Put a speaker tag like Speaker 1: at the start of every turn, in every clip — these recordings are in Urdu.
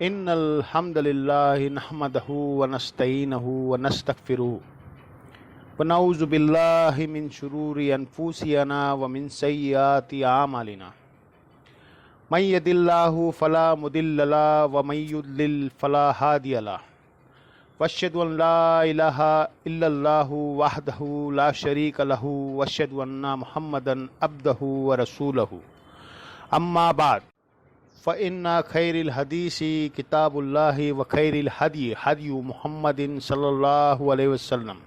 Speaker 1: ان الحمد للہ نحمدہ ونستعینہ ونستغفرہ ونعوذ باللہ من شرور انفسنا ومن سیئات اعمالنا من یہد اللہ فلا مضل له ومن یضلل فلا ہادی له واشهد ان لا الہ الا اللہ وحدہ لا شریک له واشهد ان محمدا عبدہ ورسولہ اما بعد فإن خیر الحدیث کتاب اللہ وخیر الہدی ہدی محمد صلی اللہ علیہ وسلم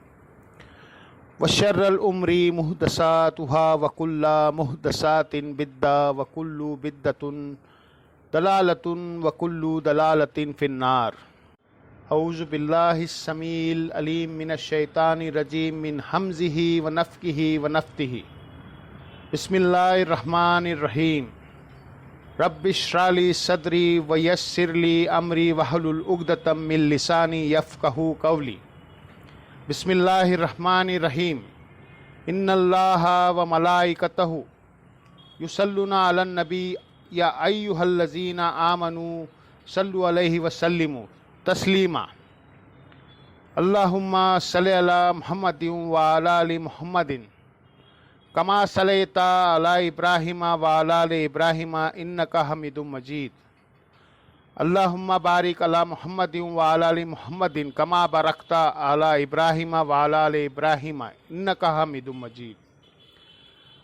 Speaker 1: وشر الامور محدثاتها وکل محدثات بدعۃ وکل بدعۃ ضلالۃ وکل ضلالۃ فی النار۔ اعوذ باللہ السمیع العلیم من الشیطان الرجیم من ہمزہ ونفخہ ونفثہ۔ بسم اللہ الرحمن الرحیم۔ رب اشرح لی صدری ویسر لی امری واحلل عقدۃ من لسانی یفقہوا قولی۔ بسم اللہ الرحمن الرحیم۔ ان اللہ وملائکتہ یصلون علی النبی یا ایھا الذین آمنوا صلوا علیہ وسلموا تسلیما۔ اللہم صلی علی محمد وعلی آل محمد کما صلیت علی ابراہیم وعلی آل ابراہیم انک حمید مجید۔ اللہم بارک علی محمد وعلی آل محمد کما بارکت علی ابراہیم وعلی آل ابراہیم انک حمید مجید۔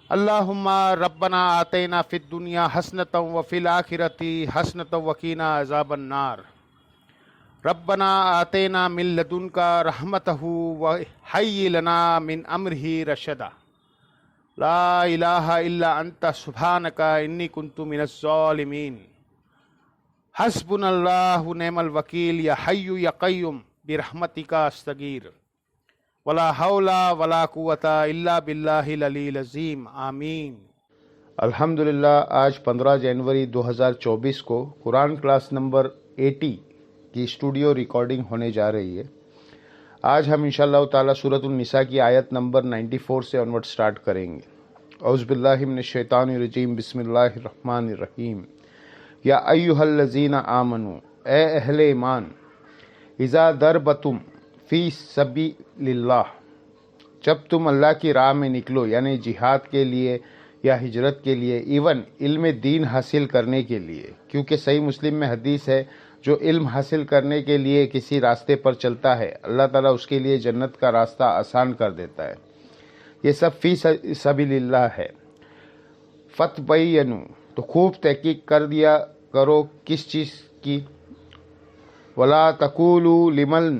Speaker 1: اللہم ربنا آتینا فی الدنیا حسنۃ وفی الآخرۃ حسنۃ وقنا عذاب النار۔ ربنا آتینا من لدنک رحمتہ وہیئ لنا من امرہ رشدا۔ لا الہ الا انت سبحانک انی کنت من الظالمین۔ حسبنا اللہ ونعم الوکیل یا حی یا قیوم برحمتک استغیث ولا حول ولا قوۃ الا باللہ العلی العظیم آمین۔
Speaker 2: الحمدللہ آج 15 جنوری 2024 کو قرآن کلاس نمبر 80 کی اسٹوڈیو ریکارڈنگ ہونے جا رہی ہے۔ آج ہم انشاءاللہ تعالی سورۃ النساء کی آیت نمبر 94 سے آنورڈ سٹارٹ کریں گے۔ اعوذ باللہ من الشیطان الرجیم، بسم اللہ الرحمن الرحیم۔ یا ایھا الذین آمنوا، اے اہل ایمان، اذا ضربتم فی سبیل اللہ، جب تم اللہ کی راہ میں نکلو، یعنی جہاد کے لیے یا ہجرت کے لیے، ایون علم دین حاصل کرنے کے لیے، کیونکہ صحیح مسلم میں حدیث ہے جو علم حاصل کرنے کے لیے کسی راستے پر چلتا ہے اللہ تعالیٰ اس کے لیے جنت کا راستہ آسان کر دیتا ہے۔ یہ سب فی سبیل اللہ ہے۔ فتبینوا، تو خوب تحقیق کر دیا کرو کس چیز کی؟ ولا تقولوا لمن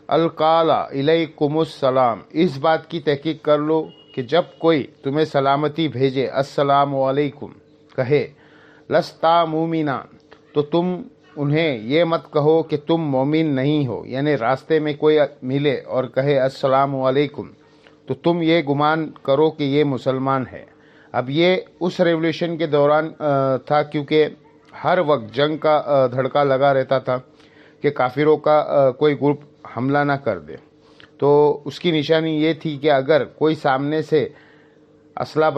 Speaker 2: القى الیکم السلام، اس بات کی تحقیق کر لو کہ جب کوئی تمہیں سلامتی بھیجے، السلام علیکم کہے، لستا مومنا، تو تم انہیں یہ مت کہو کہ تم مومن نہیں ہو، یعنی راستے میں کوئی ملے اور کہے السلام علیکم تو تم یہ گمان کرو کہ یہ مسلمان ہے۔ اب یہ اس ریولیوشن کے دوران تھا، کیونکہ ہر وقت جنگ کا دھڑکا لگا رہتا تھا کہ کافروں کا کوئی گروپ حملہ نہ کر دے، تو اس کی نشانی یہ تھی کہ اگر کوئی سامنے سے اسلحہ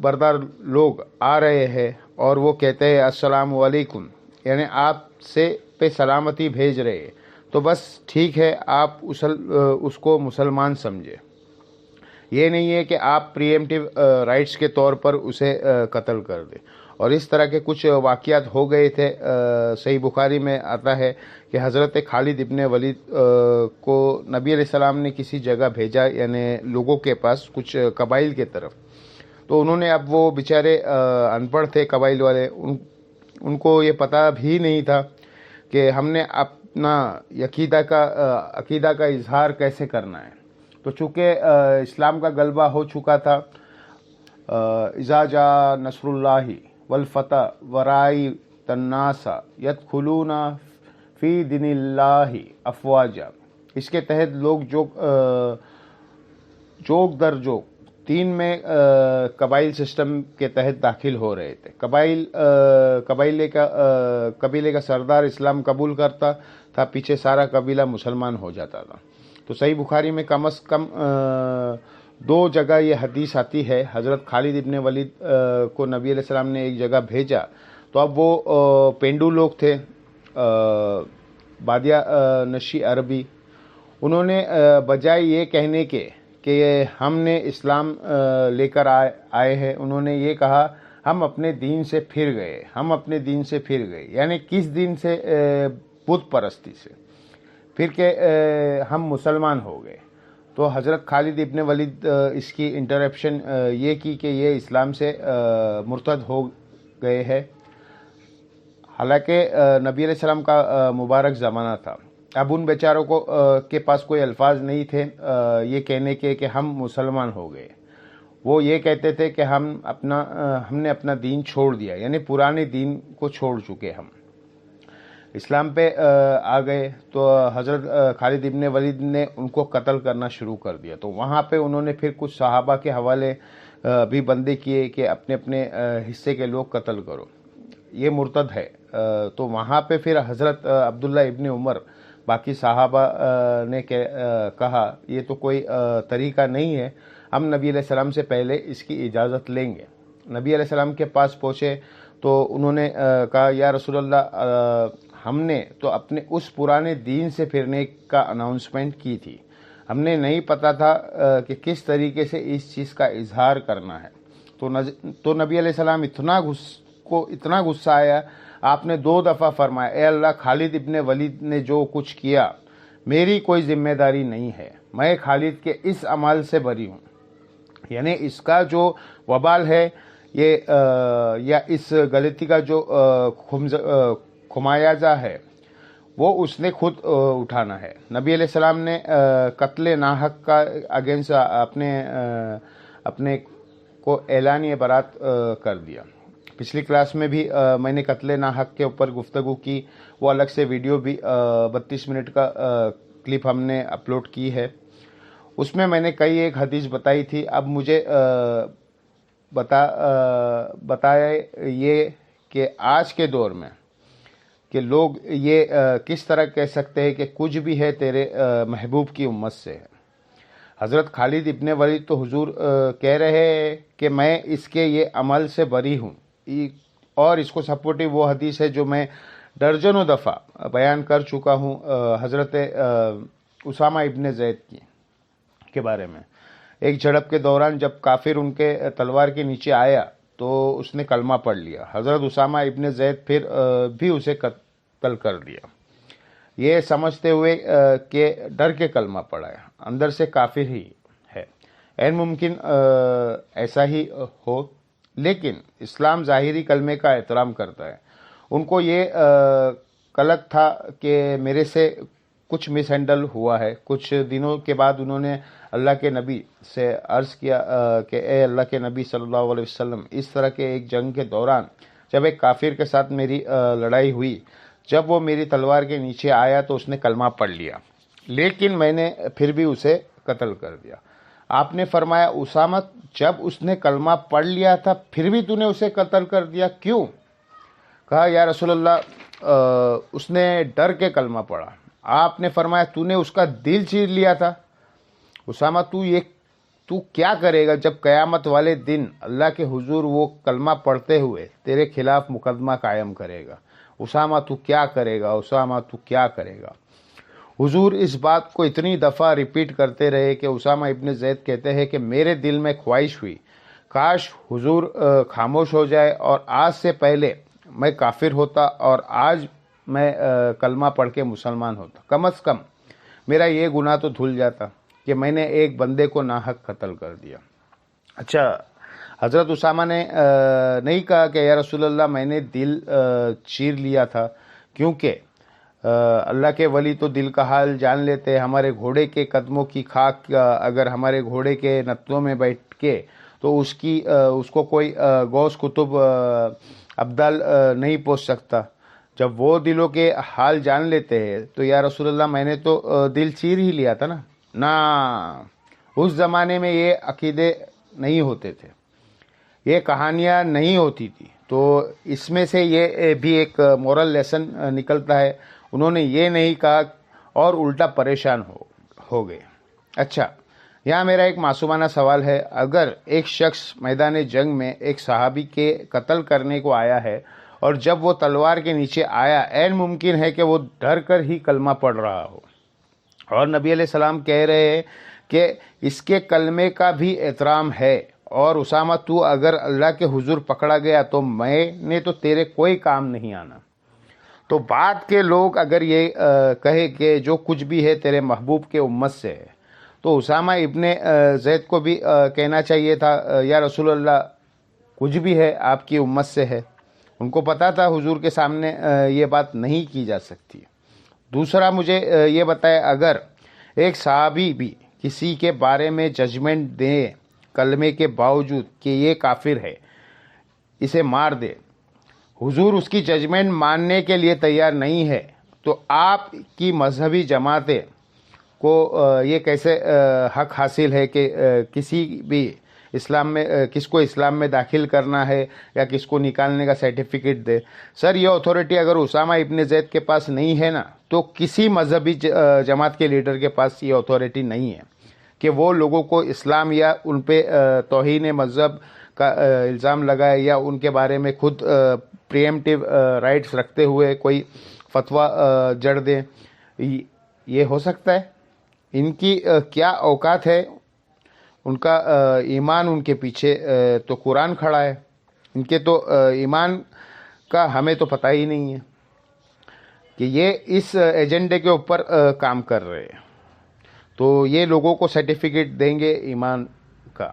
Speaker 2: بردار لوگ آ رہے ہیں اور وہ کہتے ہیں السلام علیکم، یعنی آپ سے پہ سلامتی بھیج رہے ہیں، تو بس ٹھیک ہے، آپ اس کو مسلمان سمجھے۔ یہ نہیں ہے کہ آپ پریمپٹیو رائٹس کے طور پر اسے قتل کر دیں۔ اور اس طرح کے کچھ واقعات ہو گئے تھے۔ صحیح بخاری میں آتا ہے کہ حضرت خالد ابن ولید کو نبی علیہ السلام نے کسی جگہ بھیجا، یعنی لوگوں کے پاس، کچھ قبائل کے طرف، تو انہوں نے، اب وہ بیچارے ان پڑھ تھے قبائل والے، ان کو یہ پتہ بھی نہیں تھا کہ ہم نے اپنا عقیدہ کا اظہار کیسے کرنا ہے۔ تو چونکہ اسلام کا غلبہ ہو چکا تھا، اذا جاء نصر اللہ والفتح ورأیت الناس یدخلون فی دین اللہ افواجا، اس کے تحت لوگ جوک در جوک دین میں قبائل سسٹم کے تحت داخل ہو رہے تھے۔ قبیلے کا سردار اسلام قبول کرتا تھا، پیچھے سارا قبیلہ مسلمان ہو جاتا تھا۔ تو صحیح بخاری میں کم از کم 2 جگہ یہ حدیث آتی ہے۔ حضرت خالد ابن ولید کو نبی علیہ السلام نے ایک جگہ بھیجا تو اب وہ پینڈو لوگ تھے، بادیا نشی عربی، انہوں نے بجائے یہ کہنے کے کہ ہم نے اسلام لے کر آئے ہیں، انہوں نے یہ کہا ہم اپنے دین سے پھر گئے، ہم اپنے دین سے پھر گئے، یعنی کس دین سے؟ بت پرستی سے، پھر کہ ہم مسلمان ہو گئے۔ تو حضرت خالد ابن ولید اس کی انٹرپشن یہ کی کہ یہ اسلام سے مرتد ہو گئے ہیں، حالانکہ نبی علیہ السلام کا مبارک زمانہ تھا۔ اب ان بیچاروں کو کے پاس کوئی الفاظ نہیں تھے یہ کہنے کے کہ ہم مسلمان ہو گئے، وہ یہ کہتے تھے کہ ہم نے اپنا دین چھوڑ دیا، یعنی پرانے دین کو چھوڑ چکے، ہم اسلام پہ آ گئے۔ تو حضرت خالد ابن ولید نے ان کو قتل کرنا شروع کر دیا۔ تو وہاں پہ انہوں نے پھر کچھ صحابہ کے حوالے بھی بندے کیے کہ اپنے اپنے حصے کے لوگ قتل کرو، یہ مرتد ہے۔ تو وہاں پہ پھر حضرت عبداللہ ابن عمر باقی صحابہ نے کہا یہ تو کوئی طریقہ نہیں ہے، ہم نبی علیہ السلام سے پہلے اس کی اجازت لیں گے۔ نبی علیہ السلام کے پاس پہنچے تو انہوں نے کہا یا رسول اللہ، ہم نے تو اپنے اس پرانے دین سے پھرنے کا اناؤنسمنٹ کی تھی، ہم نے نہیں پتا تھا کہ کس طریقے سے اس چیز کا اظہار کرنا ہے۔ تو نبی علیہ السلام اتنا غصہ آیا، آپ نے 2 دفعہ فرمایا اے اللہ، خالد ابن ولید نے جو کچھ کیا میری کوئی ذمہ داری نہیں ہے، میں خالد کے اس عمل سے بری ہوں، یعنی اس کا جو وبال ہے یہ یا اس غلطی کا جو خمیازہ ہے وہ اس نے خود اٹھانا ہے۔ نبی علیہ السلام نے قتل ناحق کا اگینسٹ اپنے کو اعلانیہ برات کر دیا۔ پچھلی کلاس میں بھی میں نے قتل ناحق کے اوپر گفتگو کی، وہ الگ سے ویڈیو بھی 32 منٹ کا کلپ ہم نے اپلوڈ کی ہے، اس میں نے کئی ایک حدیث بتائی تھی۔ اب مجھے بتایا یہ کہ آج کے دور میں کہ لوگ یہ کس طرح کہہ سکتے ہیں کہ کچھ بھی ہے تیرے محبوب کی امت سے ہے۔ حضرت خالد ابن ولید تو حضور کہہ رہے ہیں کہ میں اس کے یہ عمل سے بری ہوں، اور اس کو سپورٹیو وہ حدیث ہے جو میں درجنوں دفعہ بیان کر چکا ہوں حضرت اسامہ ابن زید کے بارے میں۔ ایک جھڑپ کے دوران جب کافر ان کے تلوار کے نیچے آیا تو اس نے کلمہ پڑھ لیا، حضرت اسامہ ابن زید پھر بھی اسے قتل کر دیا، یہ سمجھتے ہوئے کہ ڈر کے کلمہ پڑھا ہے، اندر سے کافر ہی ہے۔ عین ممکن ایسا ہی ہو، لیکن اسلام ظاہری کلمے کا احترام کرتا ہے۔ ان کو یہ قلق تھا کہ میرے سے کچھ مس ہینڈل ہوا ہے۔ کچھ دنوں کے بعد انہوں نے اللہ کے نبی سے عرض کیا کہ اے اللہ کے نبی صلی اللہ علیہ وسلم، اس طرح کے ایک جنگ کے دوران جب ایک کافر کے ساتھ میری لڑائی ہوئی، جب وہ میری تلوار کے نیچے آیا تو اس نے کلمہ پڑھ لیا، لیکن میں نے پھر بھی اسے قتل کر دیا۔ آپ نے فرمایا اسامہ، جب اس نے کلمہ پڑھ لیا تھا پھر بھی تو نے اسے قتل کر دیا، کیوں؟ کہا یا رسول اللہ اس نے ڈر کے کلمہ پڑھا۔ آپ نے فرمایا تو نے اس کا دل چیر لیا تھا۔ اسامہ تو کیا کرے گا جب قیامت والے دن اللہ کے حضور وہ کلمہ پڑھتے ہوئے تیرے خلاف مقدمہ قائم کرے گا؟ اسامہ تو کیا کرے گا؟ اسامہ تو کیا کرے گا؟ حضور اس بات کو اتنی دفعہ ریپیٹ کرتے رہے کہ اسامہ ابن زید کہتے ہیں کہ میرے دل میں خواہش ہوئی کاش حضور خاموش ہو جائے اور آج سے پہلے میں کافر ہوتا اور آج میں کلمہ پڑھ کے مسلمان ہوتا، کم از کم میرا یہ گناہ تو دھل جاتا کہ میں نے ایک بندے کو ناحق قتل کر دیا۔ اچھا، حضرت اسامہ نے نہیں کہا کہ یا رسول اللہ میں نے دل چیر لیا تھا، کیونکہ اللہ کے ولی تو دل کا حال جان لیتے۔ ہمارے گھوڑے کے قدموں کی خاک اگر ہمارے گھوڑے کے نتنوں میں بیٹھ کے تو اس کو کوئی غوث قطب ابدال نہیں پہنچ سکتا۔ جب وہ دلوں کے حال جان لیتے ہیں تو یا رسول اللہ میں نے تو دل چیر ہی لیا تھا نا۔ اس زمانے میں یہ عقیدے نہیں ہوتے تھے، یہ کہانیاں نہیں ہوتی تھی۔ تو اس میں سے یہ بھی ایک مورل لیسن نکلتا ہے، انہوں نے یہ نہیں کہا اور الٹا پریشان ہو گئے۔ اچھا، یہاں میرا ایک معصومانہ سوال ہے، اگر ایک شخص میدان جنگ میں ایک صحابی کے قتل کرنے کو آیا ہے اور جب وہ تلوار کے نیچے آیا عین ممکن ہے کہ وہ ڈر کر ہی کلمہ پڑھ رہا ہو، اور نبی علیہ السلام کہہ رہے ہیں کہ اس کے کلمے کا بھی احترام ہے، اور اسامہ تو اگر اللہ کے حضور پکڑا گیا تو میں نے تو تیرے کوئی کام نہیں آنا۔ تو بعد کے لوگ اگر یہ کہے کہ جو کچھ بھی ہے تیرے محبوب کے امت سے ہے، تو اسامہ ابن زید کو بھی کہنا چاہیے تھا یا رسول اللہ کچھ بھی ہے آپ کی امت سے ہے۔ ان کو پتا تھا حضور کے سامنے یہ بات نہیں کی جا سکتی۔ دوسرا مجھے یہ بتائے، اگر ایک صحابی بھی کسی کے بارے میں ججمنٹ دے کلمے کے باوجود کہ یہ کافر ہے، اسے مار دے، حضور اس کی ججمنٹ ماننے کے لیے تیار نہیں ہے، تو آپ کی مذہبی جماعتیں کو یہ کیسے حق حاصل ہے کہ کسی بھی اسلام میں کس کو اسلام میں داخل کرنا ہے یا کس کو نکالنے کا سرٹیفکیٹ دے؟ سر یہ اتھارٹی اگر اسامہ ابن زید کے پاس نہیں ہے نا، تو کسی مذہبی جماعت کے لیڈر کے پاس یہ اتھارٹی نہیں ہے کہ وہ لوگوں کو اسلام یا ان پہ توہین مذہب کا الزام لگائے یا ان کے بارے میں خود پریمپٹیو رائٹس رکھتے ہوئے کوئی فتویٰ جڑ دیں۔ یہ ہو سکتا ہے؟ ان کی کیا اوقات ہے؟ ان کا ایمان ان کے پیچھے تو قرآن کھڑا ہے، ان کے تو ایمان کا ہمیں تو پتہ ہی نہیں ہے کہ یہ اس ایجنڈے کے اوپر کام کر رہے ہیں۔ تو یہ لوگوں کو سرٹیفکیٹ دیں گے ایمان کا؟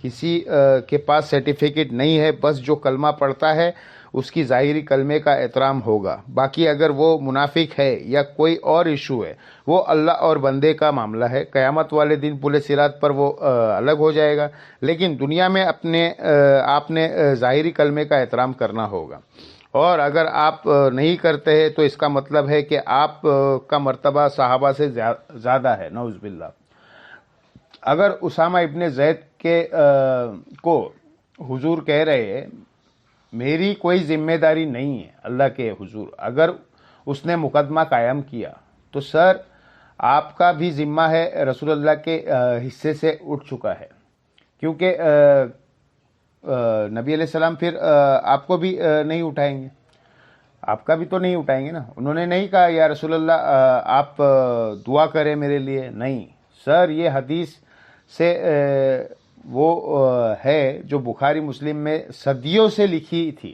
Speaker 2: کسی کے پاس سرٹیفکیٹ نہیں ہے، بس جو کلمہ پڑھتا ہے اس کی ظاہری کلمے کا احترام ہوگا، باقی اگر وہ منافق ہے یا کوئی اور ایشو ہے وہ اللہ اور بندے کا معاملہ ہے، قیامت والے دن پل صراط پر وہ الگ ہو جائے گا، لیکن دنیا میں آپ نے ظاہری کلمے کا احترام کرنا ہوگا، اور اگر آپ نہیں کرتے ہیں تو اس کا مطلب ہے کہ آپ کا مرتبہ صحابہ سے زیادہ ہے، نعوذ باللہ۔ اگر اسامہ ابن زید کو حضور کہہ رہے ہیں میری کوئی ذمہ داری نہیں ہے اللہ کے حضور، اگر اس نے مقدمہ قائم کیا تو سر آپ کا بھی ذمہ ہے، رسول اللہ کے حصے سے اٹھ چکا ہے، کیونکہ نبی علیہ السلام پھر آپ کو بھی نہیں اٹھائیں گے، آپ کا بھی تو نہیں اٹھائیں گے نا۔ انہوں نے نہیں کہا یا رسول اللہ آپ دعا کریں میرے لیے، نہیں سر، یہ حدیث سے وہ ہے جو بخاری مسلم میں صدیوں سے لکھی تھی،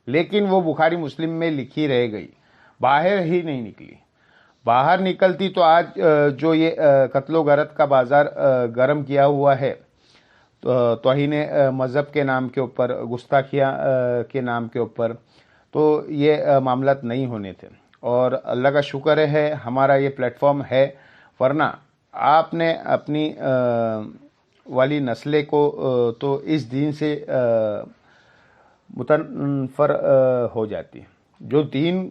Speaker 2: لیکن وہ بخاری مسلم میں لکھی رہ گئی، باہر ہی نہیں نکلی۔ باہر نکلتی تو آج جو یہ قتل و غارت کا بازار گرم کیا ہوا ہے توہین مذہب کے نام کے اوپر، گستاخیاں کے نام کے اوپر، تو یہ معاملات نہیں ہونے تھے۔ اور اللہ کا شکر ہے ہمارا یہ پلیٹ فارم ہے، ورنہ آپ نے اپنی والی نسلیں کو تو اس دین سے متنفر ہو جاتی۔ جو دین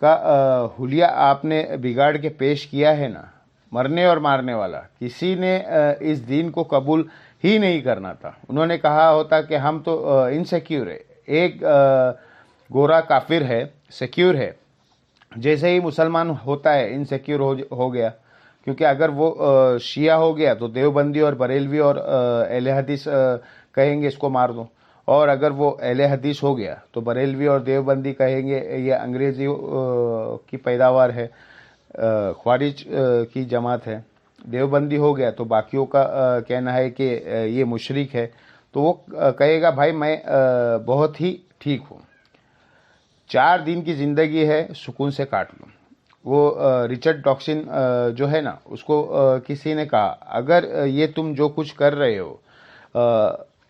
Speaker 2: کا حلیہ آپ نے بگاڑ کے پیش کیا ہے نا، مرنے اور مارنے والا، کسی نے اس دین کو قبول ہی نہیں کرنا تھا۔ انہوں نے کہا ہوتا کہ ہم تو انسیکیور ہے، ایک گورا کافر ہے سیکیور ہے، جیسے ہی مسلمان ہوتا ہے انسیکیور ہو گیا، کیونکہ اگر وہ شیعہ ہو گیا تو دیوبندی اور بریلوی اور اہل حدیث کہیں گے اس کو مار دو، اور اگر وہ اہل حدیث ہو گیا تو بریلوی اور دیوبندی کہیں گے یہ انگریزی کی پیداوار ہے، خوارج کی جماعت ہے۔ دیوبندی ہو گیا تو باقیوں کا کہنا ہے کہ یہ مشرک ہے، تو وہ کہے گا بھائی میں بہت ہی ٹھیک ہوں، 4 دن کی زندگی ہے سکون سے کاٹ لوں۔ وہ رچرڈ ڈاکسن جو ہے نا، اس کو کسی نے کہا اگر یہ تم جو کچھ کر رہے ہو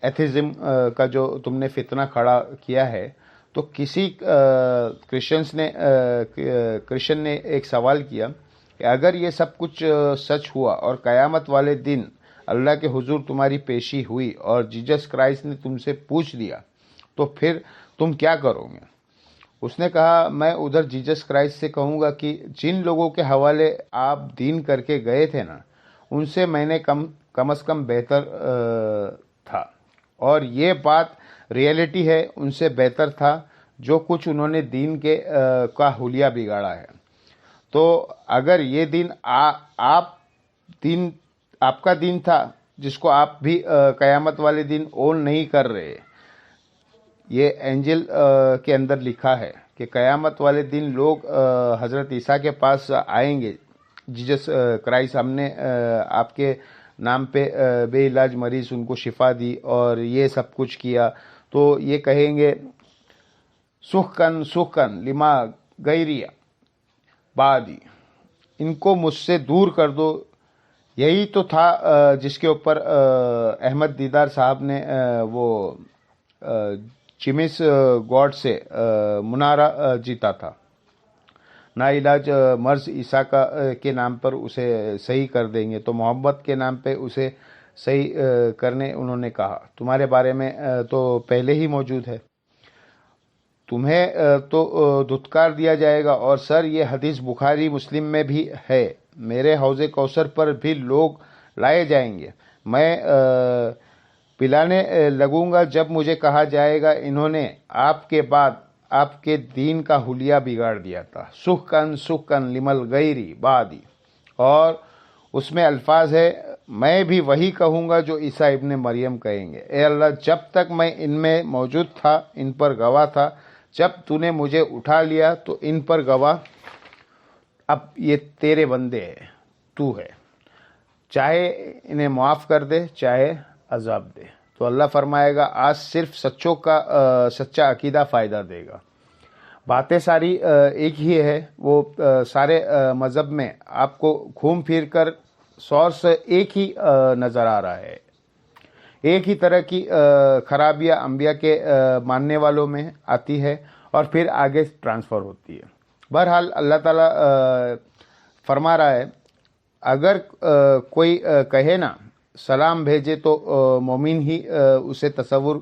Speaker 2: ایتھیزم کا جو تم نے فتنہ کھڑا کیا ہے، تو کسی کرسچن نے ایک سوال کیا کہ اگر یہ سب کچھ سچ ہوا اور قیامت والے دن اللہ کے حضور تمہاری پیشی ہوئی اور جیسس کرائسٹ نے تم سے پوچھ لیا تو پھر تم کیا کرو گے؟ اس نے کہا میں ادھر جیسس کرائسٹ سے کہوں گا کہ جن لوگوں کے حوالے آپ دین کر کے گئے تھے نا، ان سے میں نے کم از کم بہتر تھا، اور یہ بات ریئلٹی ہے، ان سے بہتر تھا جو کچھ انہوں نے دین کا حلیہ بگاڑا ہے۔ تو اگر یہ دین آپ کا دین تھا جس کو آپ بھی قیامت والے دن اون نہیں کر رہے، یہ انجیل کے اندر لکھا ہے کہ قیامت والے دن لوگ حضرت عیسیٰ کے پاس آئیں گے، جیسس کرائسٹ، ہم نے آپ کے نام پہ بے علاج مریض ان کو شفا دی اور یہ سب کچھ کیا، تو یہ کہیں گے سخن سخن لما غیریہ بعدی، ان کو مجھ سے دور کر دو۔ یہی تو تھا جس کے اوپر احمد دیدار صاحب نے وہ چمس گاڈ سے منارہ جیتا تھا، نا علاج مرض عیسیٰ کے نام پر اسے صحیح کر دیں گے، تو محبت کے نام پہ اسے صحیح کرنے انہوں نے کہا۔ تمہارے بارے میں تو پہلے ہی موجود ہے، تمہیں تو دھتکار دیا جائے گا۔ اور سر، یہ حدیث بخاری مسلم میں بھی ہے، میرے حوض کوثر پر بھی لوگ لائے جائیں گے، میں پلانے لگوں گا جب مجھے کہا جائے گا انہوں نے آپ کے بعد آپ کے دین کا حلیہ بگاڑ دیا تھا، سخن سخن لمل غیری بعدی۔ اور اس میں الفاظ ہے، میں بھی وہی کہوں گا جو عیسیٰ ابن مریم کہیں گے، اے اللہ جب تک میں ان میں موجود تھا ان پر گواہ تھا، جب تو نے مجھے اٹھا لیا تو ان پر گواہ، اب یہ تیرے بندے ہیں، تو ہے، چاہے انہیں معاف کر دے چاہے عذاب دے۔ تو اللہ فرمائے گا آج صرف سچوں کا سچا عقیدہ فائدہ دے گا۔ باتیں ساری ایک ہی ہے، وہ سارے مذہب میں آپ کو گھوم پھر کر سورس ایک ہی نظر آ رہا ہے، ایک ہی طرح کی خرابیاں انبیاء کے ماننے والوں میں آتی ہے اور پھر آگے ٹرانسفر ہوتی ہے۔ بہرحال اللہ تعالیٰ فرما رہا ہے، اگر کوئی کہے نا سلام بھیجے تو مومن ہی اسے تصور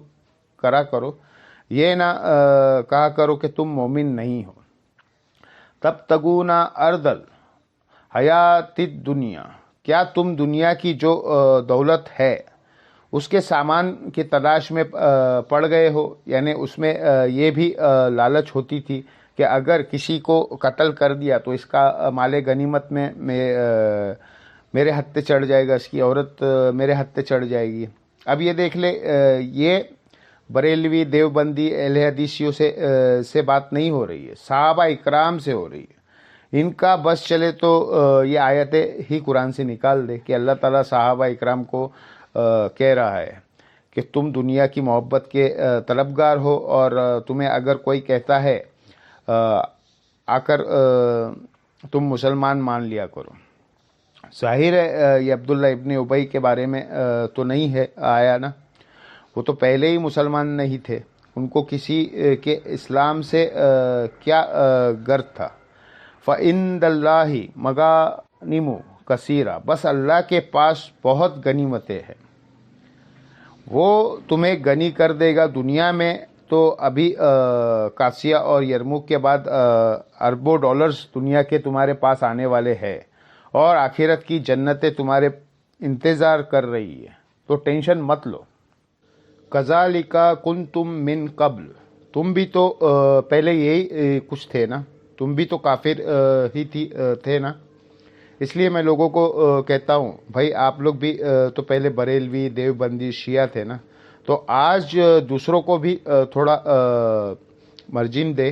Speaker 2: کرا کرو، یہ نہ کہا کرو کہ تم مومن نہیں ہو۔ تب تگونا اردل حیات دنیا، کیا تم دنیا کی جو دولت ہے اس کے سامان کی تلاش میں پڑ گئے ہو؟ یعنی اس میں یہ بھی لالچ ہوتی تھی کہ اگر کسی کو قتل کر دیا تو اس کا مال غنیمت میں میرے ہتھے چڑھ جائے گا، اس کی عورت میرے ہتھے چڑھ جائے گی۔ اب یہ دیکھ لے، یہ بریلوی دیوبندی اہل حدیثیوں سے بات نہیں ہو رہی ہے، صحابہ اکرام سے ہو رہی ہے۔ ان کا بس چلے تو یہ آیتیں ہی قرآن سے نکال دے کہ اللہ تعالیٰ صحابہ اکرام کو کہہ رہا ہے کہ تم دنیا کی محبت کے طلبگار ہو، اور تمہیں اگر کوئی کہتا ہے آ کر تم مسلمان مان لیا کرو۔ ظاہر ہے یہ عبداللہ ابن ابی کے بارے میں تو نہیں ہے آیا نا، وہ تو پہلے ہی مسلمان نہیں تھے، ان کو کسی کے اسلام سے کیا غرض تھا۔ فَإِنَّ اللَّهِ مَغَانِمُ کثیرہ، بس اللہ کے پاس بہت غنیمتیں ہیں، وہ تمہیں غنی کر دے گا دنیا میں۔ تو ابھی قادسیہ اور یرموک کے بعد اربوں ڈالرز دنیا کے تمہارے پاس آنے والے ہیں، اور آخرت کی جنتیں تمہارے انتظار کر رہی ہے، تو ٹینشن مت لو۔ کذالک کنتم من قبل، تم بھی تو پہلے یہی کچھ تھے نا، تم بھی تو کافر ہی تھے نا۔ اس لیے میں لوگوں کو کہتا ہوں بھائی آپ لوگ بھی تو پہلے بریلوی دیوبندی شیعہ تھے نا، تو آج دوسروں کو بھی تھوڑا مارجن دے۔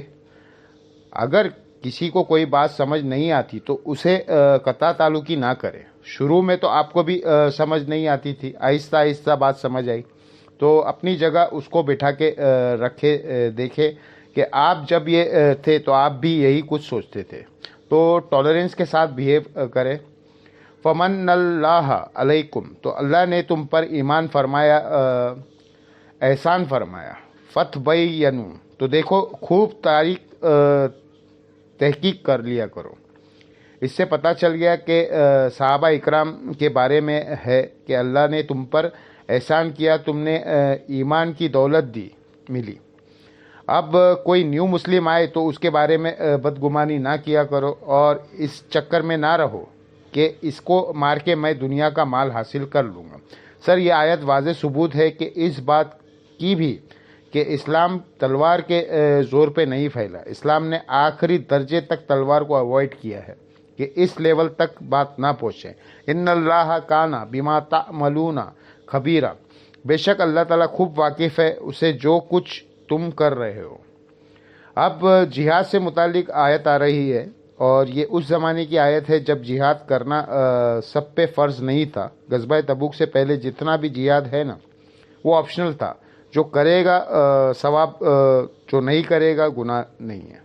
Speaker 2: اگر کسی کو کوئی بات سمجھ نہیں آتی تو اسے قطع تعلقی نہ کرے۔ شروع میں تو آپ کو بھی سمجھ نہیں آتی تھی، آہستہ آہستہ بات سمجھ آئی، تو اپنی جگہ اس کو بٹھا کے رکھے، دیکھے کہ آپ جب یہ تھے تو آپ بھی یہی کچھ سوچتے تھے، تو ٹالرنس کے ساتھ بیہیو کرے۔ فمن اللہ علیکم، تو اللہ نے تم پر ایمان فرمایا، احسان فرمایا۔ فتبینوا، تو دیکھو خوب تحقیق کر لیا کرو۔ اس سے پتہ چل گیا کہ صحابہ اکرام کے بارے میں ہے کہ اللہ نے تم پر احسان کیا، تم نے ایمان کی دولت دی ملی۔ اب کوئی نیو مسلم آئے تو اس کے بارے میں بدگمانی نہ کیا کرو، اور اس چکر میں نہ رہو کہ اس کو مار کے میں دنیا کا مال حاصل کر لوں گا۔ سر، یہ آیت واضح ثبوت ہے کہ اس بات کی بھی کہ اسلام تلوار کے زور پہ نہیں پھیلا، اسلام نے آخری درجے تک تلوار کو اوائڈ کیا ہے کہ اس لیول تک بات نہ پہنچے۔ ان اللہ کان بما تعملون خبیرہ، بے شک اللہ تعالیٰ خوب واقف ہے اسے جو کچھ تم کر رہے ہو۔ اب جہاد سے متعلق آیت آ رہی ہے، اور یہ اس زمانے کی آیت ہے جب جہاد کرنا سب پہ فرض نہیں تھا۔ غزوہ تبوک سے پہلے جتنا بھی جہاد ہے نا وہ آپشنل تھا، جو کرے گا ثواب، جو نہیں کرے گا گناہ نہیں ہے۔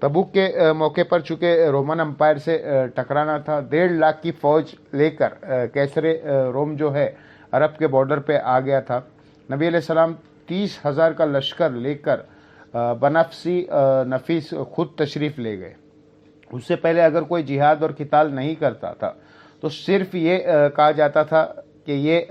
Speaker 2: تبوک کے موقع پر چونکہ رومن امپائر سے ٹکرانا تھا، 1.5 لاکھ کی فوج لے کر کیسر روم جو ہے عرب کے بارڈر پہ آ گیا تھا۔ نبی علیہ السلام 30,000 کا لشکر لے کر بنفسی نفیس خود تشریف لے گئے۔ اس سے پہلے اگر کوئی جہاد اور قتال نہیں کرتا تھا تو صرف یہ کہا جاتا تھا کہ یہ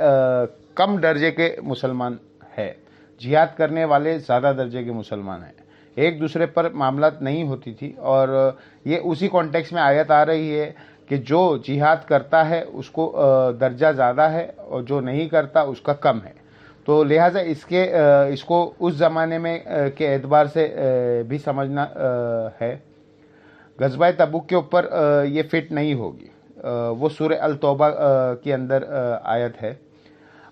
Speaker 2: کم درجے کے مسلمان ہے، جہاد کرنے والے زیادہ درجے کے مسلمان ہیں، ایک دوسرے پر معاملات نہیں ہوتی تھی۔ اور یہ اسی کانٹیکس میں آیت آ رہی ہے کہ جو جہاد کرتا ہے اس کو درجہ زیادہ ہے اور جو نہیں کرتا اس کا کم ہے۔ تو لہٰذا اس کو اس زمانے میں کے اعتبار سے بھی سمجھنا ہے۔ غزوہ تبوک کے اوپر یہ فٹ نہیں ہوگی، وہ سورہ التوبہ کے اندر آیت ہے۔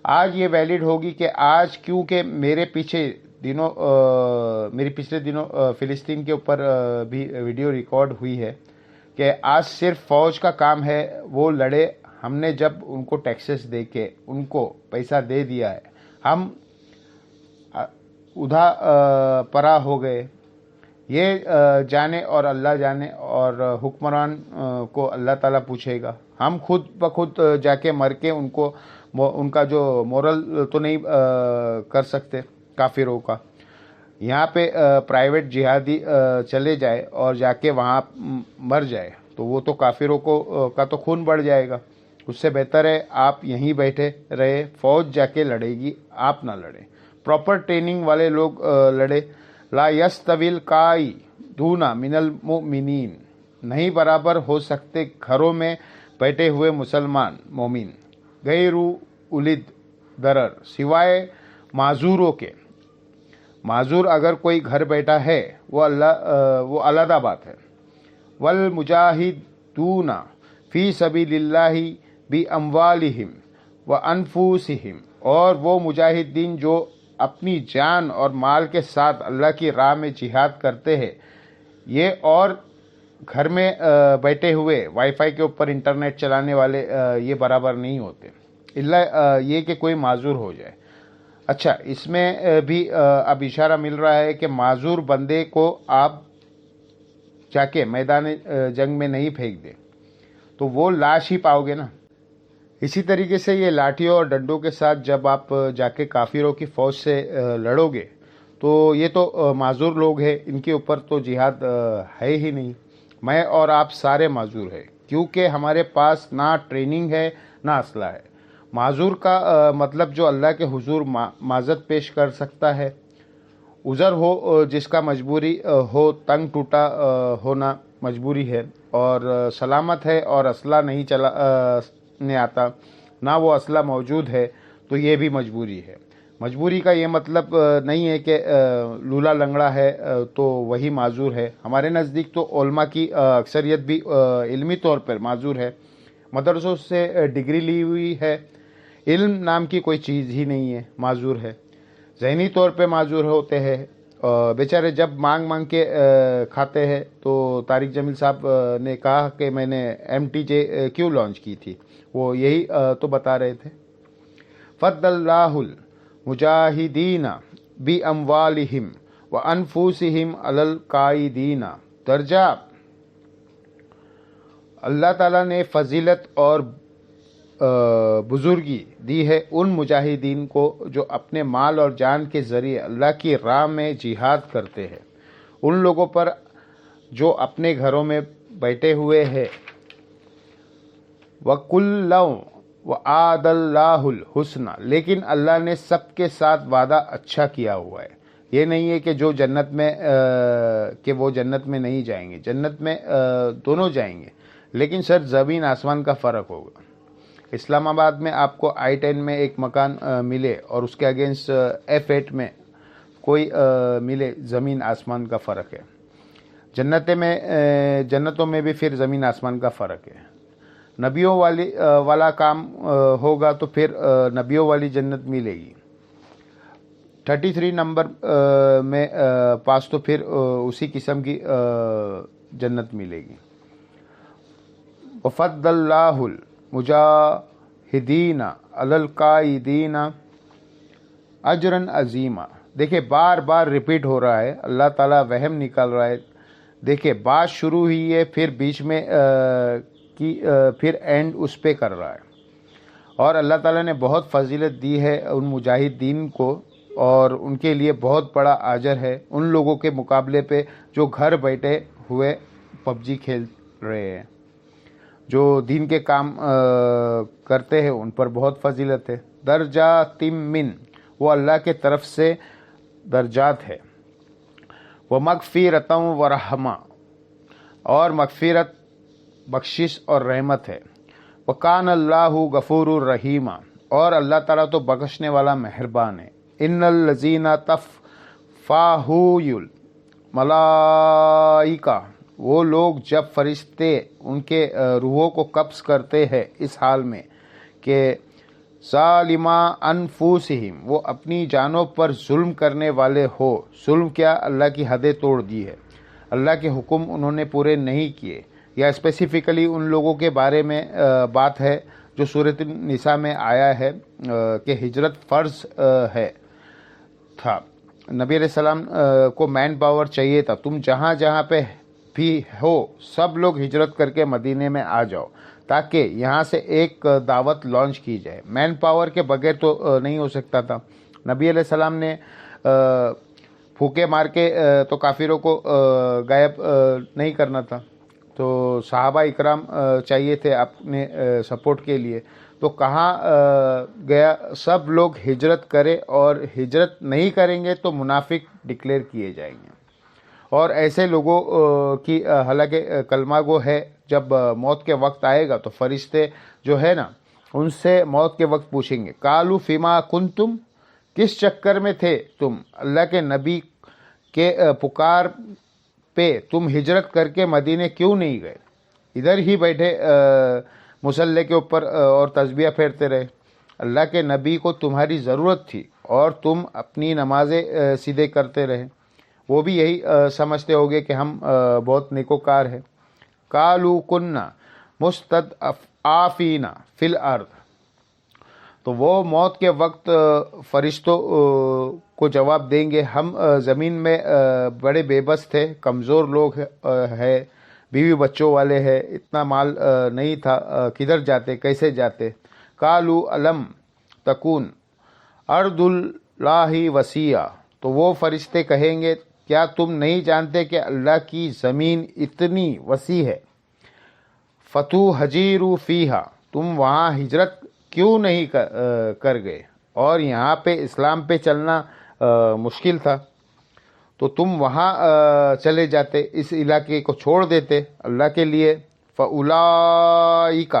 Speaker 2: آج یہ ویلڈ ہوگی کہ آج کیونکہ میرے پچھلے دنوں فلسطین کے اوپر بھی ویڈیو ریکارڈ ہوئی ہے کہ آج صرف فوج کا کام ہے وہ لڑے۔ ہم نے جب ان کو ٹیکسز دے کے ان کو پیسہ دے دیا ہے، ہم ادھا پرا ہو گئے۔ یہ جانے اور اللہ جانے، اور حکمران کو اللہ تعالیٰ پوچھے گا۔ ہم خود بخود جا کے مر کے ان کا جو مورل تو نہیں کر سکتے کافروں کا۔ یہاں پہ پرائیویٹ جہادی چلے جائے اور جا کے وہاں مر جائے تو وہ تو کافروں کا تو خون بڑھ جائے گا۔ اس سے بہتر ہے آپ یہیں بیٹھے رہے، فوج جا کے لڑے گی، آپ نہ لڑیں۔ پراپر ٹریننگ والے لوگ لڑے۔ لا یستوی القاعدون من المؤمنین، نہیں برابر ہو سکتے گھروں میں بیٹھے ہوئے مسلمان مومن، غیر اولی ضرر، سوائے معذوروں کے۔ معذور اگر کوئی گھر بیٹھا ہے وہ علیحدہ بات ہے۔ والمجاہدون فی سبیل اللہ باموالہم وانفسہم، اور وہ مجاہدین جو اپنی جان اور مال کے ساتھ اللہ کی راہ میں جہاد کرتے ہیں، یہ اور گھر میں بیٹھے ہوئے وائی فائی کے اوپر انٹرنیٹ چلانے والے یہ برابر نہیں ہوتے، الا یہ کہ کوئی معذور ہو جائے۔ اچھا، اس میں بھی اب اشارہ مل رہا ہے کہ معذور بندے کو آپ جا کے میدان جنگ میں نہیں پھینک دیں تو وہ لاش ہی پاؤ گے نا۔ اسی طریقے سے یہ لاٹھیوں اور ڈنڈوں کے ساتھ جب آپ جا کے کافروں کی فوج سے لڑو گے تو یہ تو معذور لوگ ہیں، ان کے اوپر تو جہاد ہے ہی نہیں۔ میں اور آپ سارے معذور ہیں، کیونکہ ہمارے پاس نہ ٹریننگ ہے نہ اسلحہ ہے۔ معذور کا مطلب جو اللہ کے حضور معذرت پیش کر سکتا ہے، عذر ہو جس کا مجبوری ہو، تنگ ٹوٹا ہونا مجبوری ہے، اور سلامت ہے اور اسلحہ نہیں چلانے آتا، نہ وہ اسلحہ موجود ہے، تو یہ بھی مجبوری ہے۔ مجبوری کا یہ مطلب نہیں ہے کہ لولا لنگڑا ہے تو وہی معذور ہے۔ ہمارے نزدیک تو علماء کی اکثریت بھی علمی طور پر معذور ہے، مدرسوں سے ڈگری لی ہوئی ہے، علم نام کی کوئی چیز ہی نہیں ہے، معذور ہے۔ ذہنی طور پہ معذور ہوتے ہیں، بیچارے جب مانگ کے کھاتے ہیں۔ تو طارق جمیل صاحب نے کہا کہ میں نے MTJ کیوں لانچ کی تھی، وہ یہی تو بتا رہے تھے۔ فضل اللہ المجاہدین باموالہم وانفسہم علی القاعدین، درجہ اللہ تعالیٰ نے فضیلت اور بزرگی دی ہے ان مجاہدین کو جو اپنے مال اور جان کے ذریعے اللہ کی راہ میں جہاد کرتے ہیں، ان لوگوں پر جو اپنے گھروں میں بیٹھے ہوئے ہیں۔ وَكُلًّا وَعَدَ اللَّهُ الْحُسْنَى، لیکن اللہ نے سب کے ساتھ وعدہ اچھا کیا ہوا ہے۔ یہ نہیں ہے کہ جو جنت میں کہ وہ جنت میں نہیں جائیں گے، جنت میں دونوں جائیں گے، لیکن سر زمین آسمان کا فرق ہوگا۔ اسلام آباد میں آپ کو I-10 میں ایک مکان ملے اور اس کے اگینسٹ F8 میں کوئی ملے، زمین آسمان کا فرق ہے۔ جنتوں میں بھی پھر زمین آسمان کا فرق ہے۔ نبیوں والا کام ہوگا تو پھر نبیوں والی جنت ملے گی۔ 33 نمبر میں پاس تو پھر اسی قسم کی جنت ملے گی. وفضل اللہ المجاہدین علی القائدین اجرا عظیما. دیکھیں بار بار ریپیٹ ہو رہا ہے, اللہ تعالیٰ وہم نکال رہا ہے. دیکھیں بات شروع ہوئی ہے, پھر بیچ میں پھر اینڈ اس پہ کر رہا ہے. اور اللہ تعالیٰ نے بہت فضیلت دی ہے ان مجاہدین کو, اور ان کے لیے بہت بڑا اجر ہے ان لوگوں کے مقابلے پہ جو گھر بیٹھے ہوئے پب جی کھیل رہے ہیں. جو دین کے کام کرتے ہیں ان پر بہت فضیلت ہے. درجات من, وہ اللہ کے طرف سے درجات ہے. وہ مغفرۃ و رحمہ, اور مغفرت بخشش اور رحمت ہے. وکان اللہ غفور الرحیم, اور اللہ تعالیٰ تو بخشنے والا مہربان ہے. ان الذین تفاہوا الملائکہ, وہ لوگ جب فرشتے ان کے روحوں کو قبض کرتے ہیں اس حال میں کہ ظالما انفسہم, وہ اپنی جانوں پر ظلم کرنے والے ہو. ظلم کیا, اللہ کی حدیں توڑ دی ہے, اللہ کے حکم انہوں نے پورے نہیں کیے. یا اسپیسیفکلی ان لوگوں کے بارے میں بات ہے جو سورۃ النساء میں آیا ہے کہ ہجرت فرض تھا. نبی علیہ السلام کو مین پاور چاہیے تھا. تم جہاں جہاں پہ بھی ہو سب لوگ ہجرت کر کے مدینے میں آ جاؤ تاکہ یہاں سے ایک دعوت لانچ کی جائے. مین پاور کے بغیر تو نہیں ہو سکتا تھا. نبی علیہ السلام نے پھوکے مار کے تو کافروں کو غائب نہیں کرنا تھا. تو صحابہ اکرام چاہیے تھے اپنے سپورٹ کے لیے. تو کہاں گیا, سب لوگ ہجرت کرے, اور ہجرت نہیں کریں گے تو منافق ڈکلیئر کیے جائیں گے. اور ایسے لوگوں کی حالانکہ کلمہ گو ہے, جب موت کے وقت آئے گا تو فرشتے جو ہے نا ان سے موت کے وقت پوچھیں گے قالوا فیما کنتم, کس چکر میں تھے تم, اللہ کے نبی کے پکار پہ تم ہجرت کر کے مدینے کیوں نہیں گئے, ادھر ہی بیٹھے مصلی کے اوپر اور تسبیح پھیرتے رہے. اللہ کے نبی کو تمہاری ضرورت تھی اور تم اپنی نمازیں سیدھے کرتے رہے. وہ بھی یہی سمجھتے ہوگے کہ ہم بہت نیکوکار ہیں. قالوا کنا مستضعفین فی الارض, تو وہ موت کے وقت فرشتوں کو جواب دیں گے ہم زمین میں بڑے بے بس تھے, کمزور لوگ ہیں, بیوی بچوں والے ہیں, اتنا مال نہیں تھا, کدھر جاتے, کیسے جاتے. قالوا الم تکون ارض اللہ وسیع, تو وہ فرشتے کہیں گے کیا تم نہیں جانتے کہ اللہ کی زمین اتنی وسیع ہے. فتوہجروا فیہا, تم وہاں ہجرت کیوں نہیں کر گئے, اور یہاں پہ اسلام پہ چلنا مشکل تھا تو تم وہاں چلے جاتے, اس علاقے کو چھوڑ دیتے اللہ کے لیے. فاولئک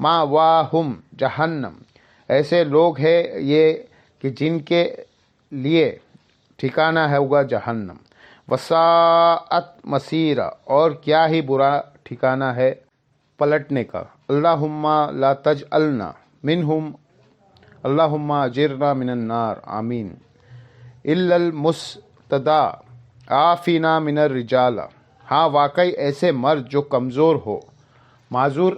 Speaker 2: مأواہم جہنم, ایسے لوگ ہیں یہ کہ جن کے لیے ٹھکانہ ہوگا جہنم. وساءت مصیرا, اور کیا ہی برا ٹھکانہ ہے پلٹنے کا. اللہم لا تجعلنا منہم, اللہم اجرنا من النار, آمین. الا المستضعفین من الرجال, ہاں واقعی ایسے مرد جو کمزور ہو, معذور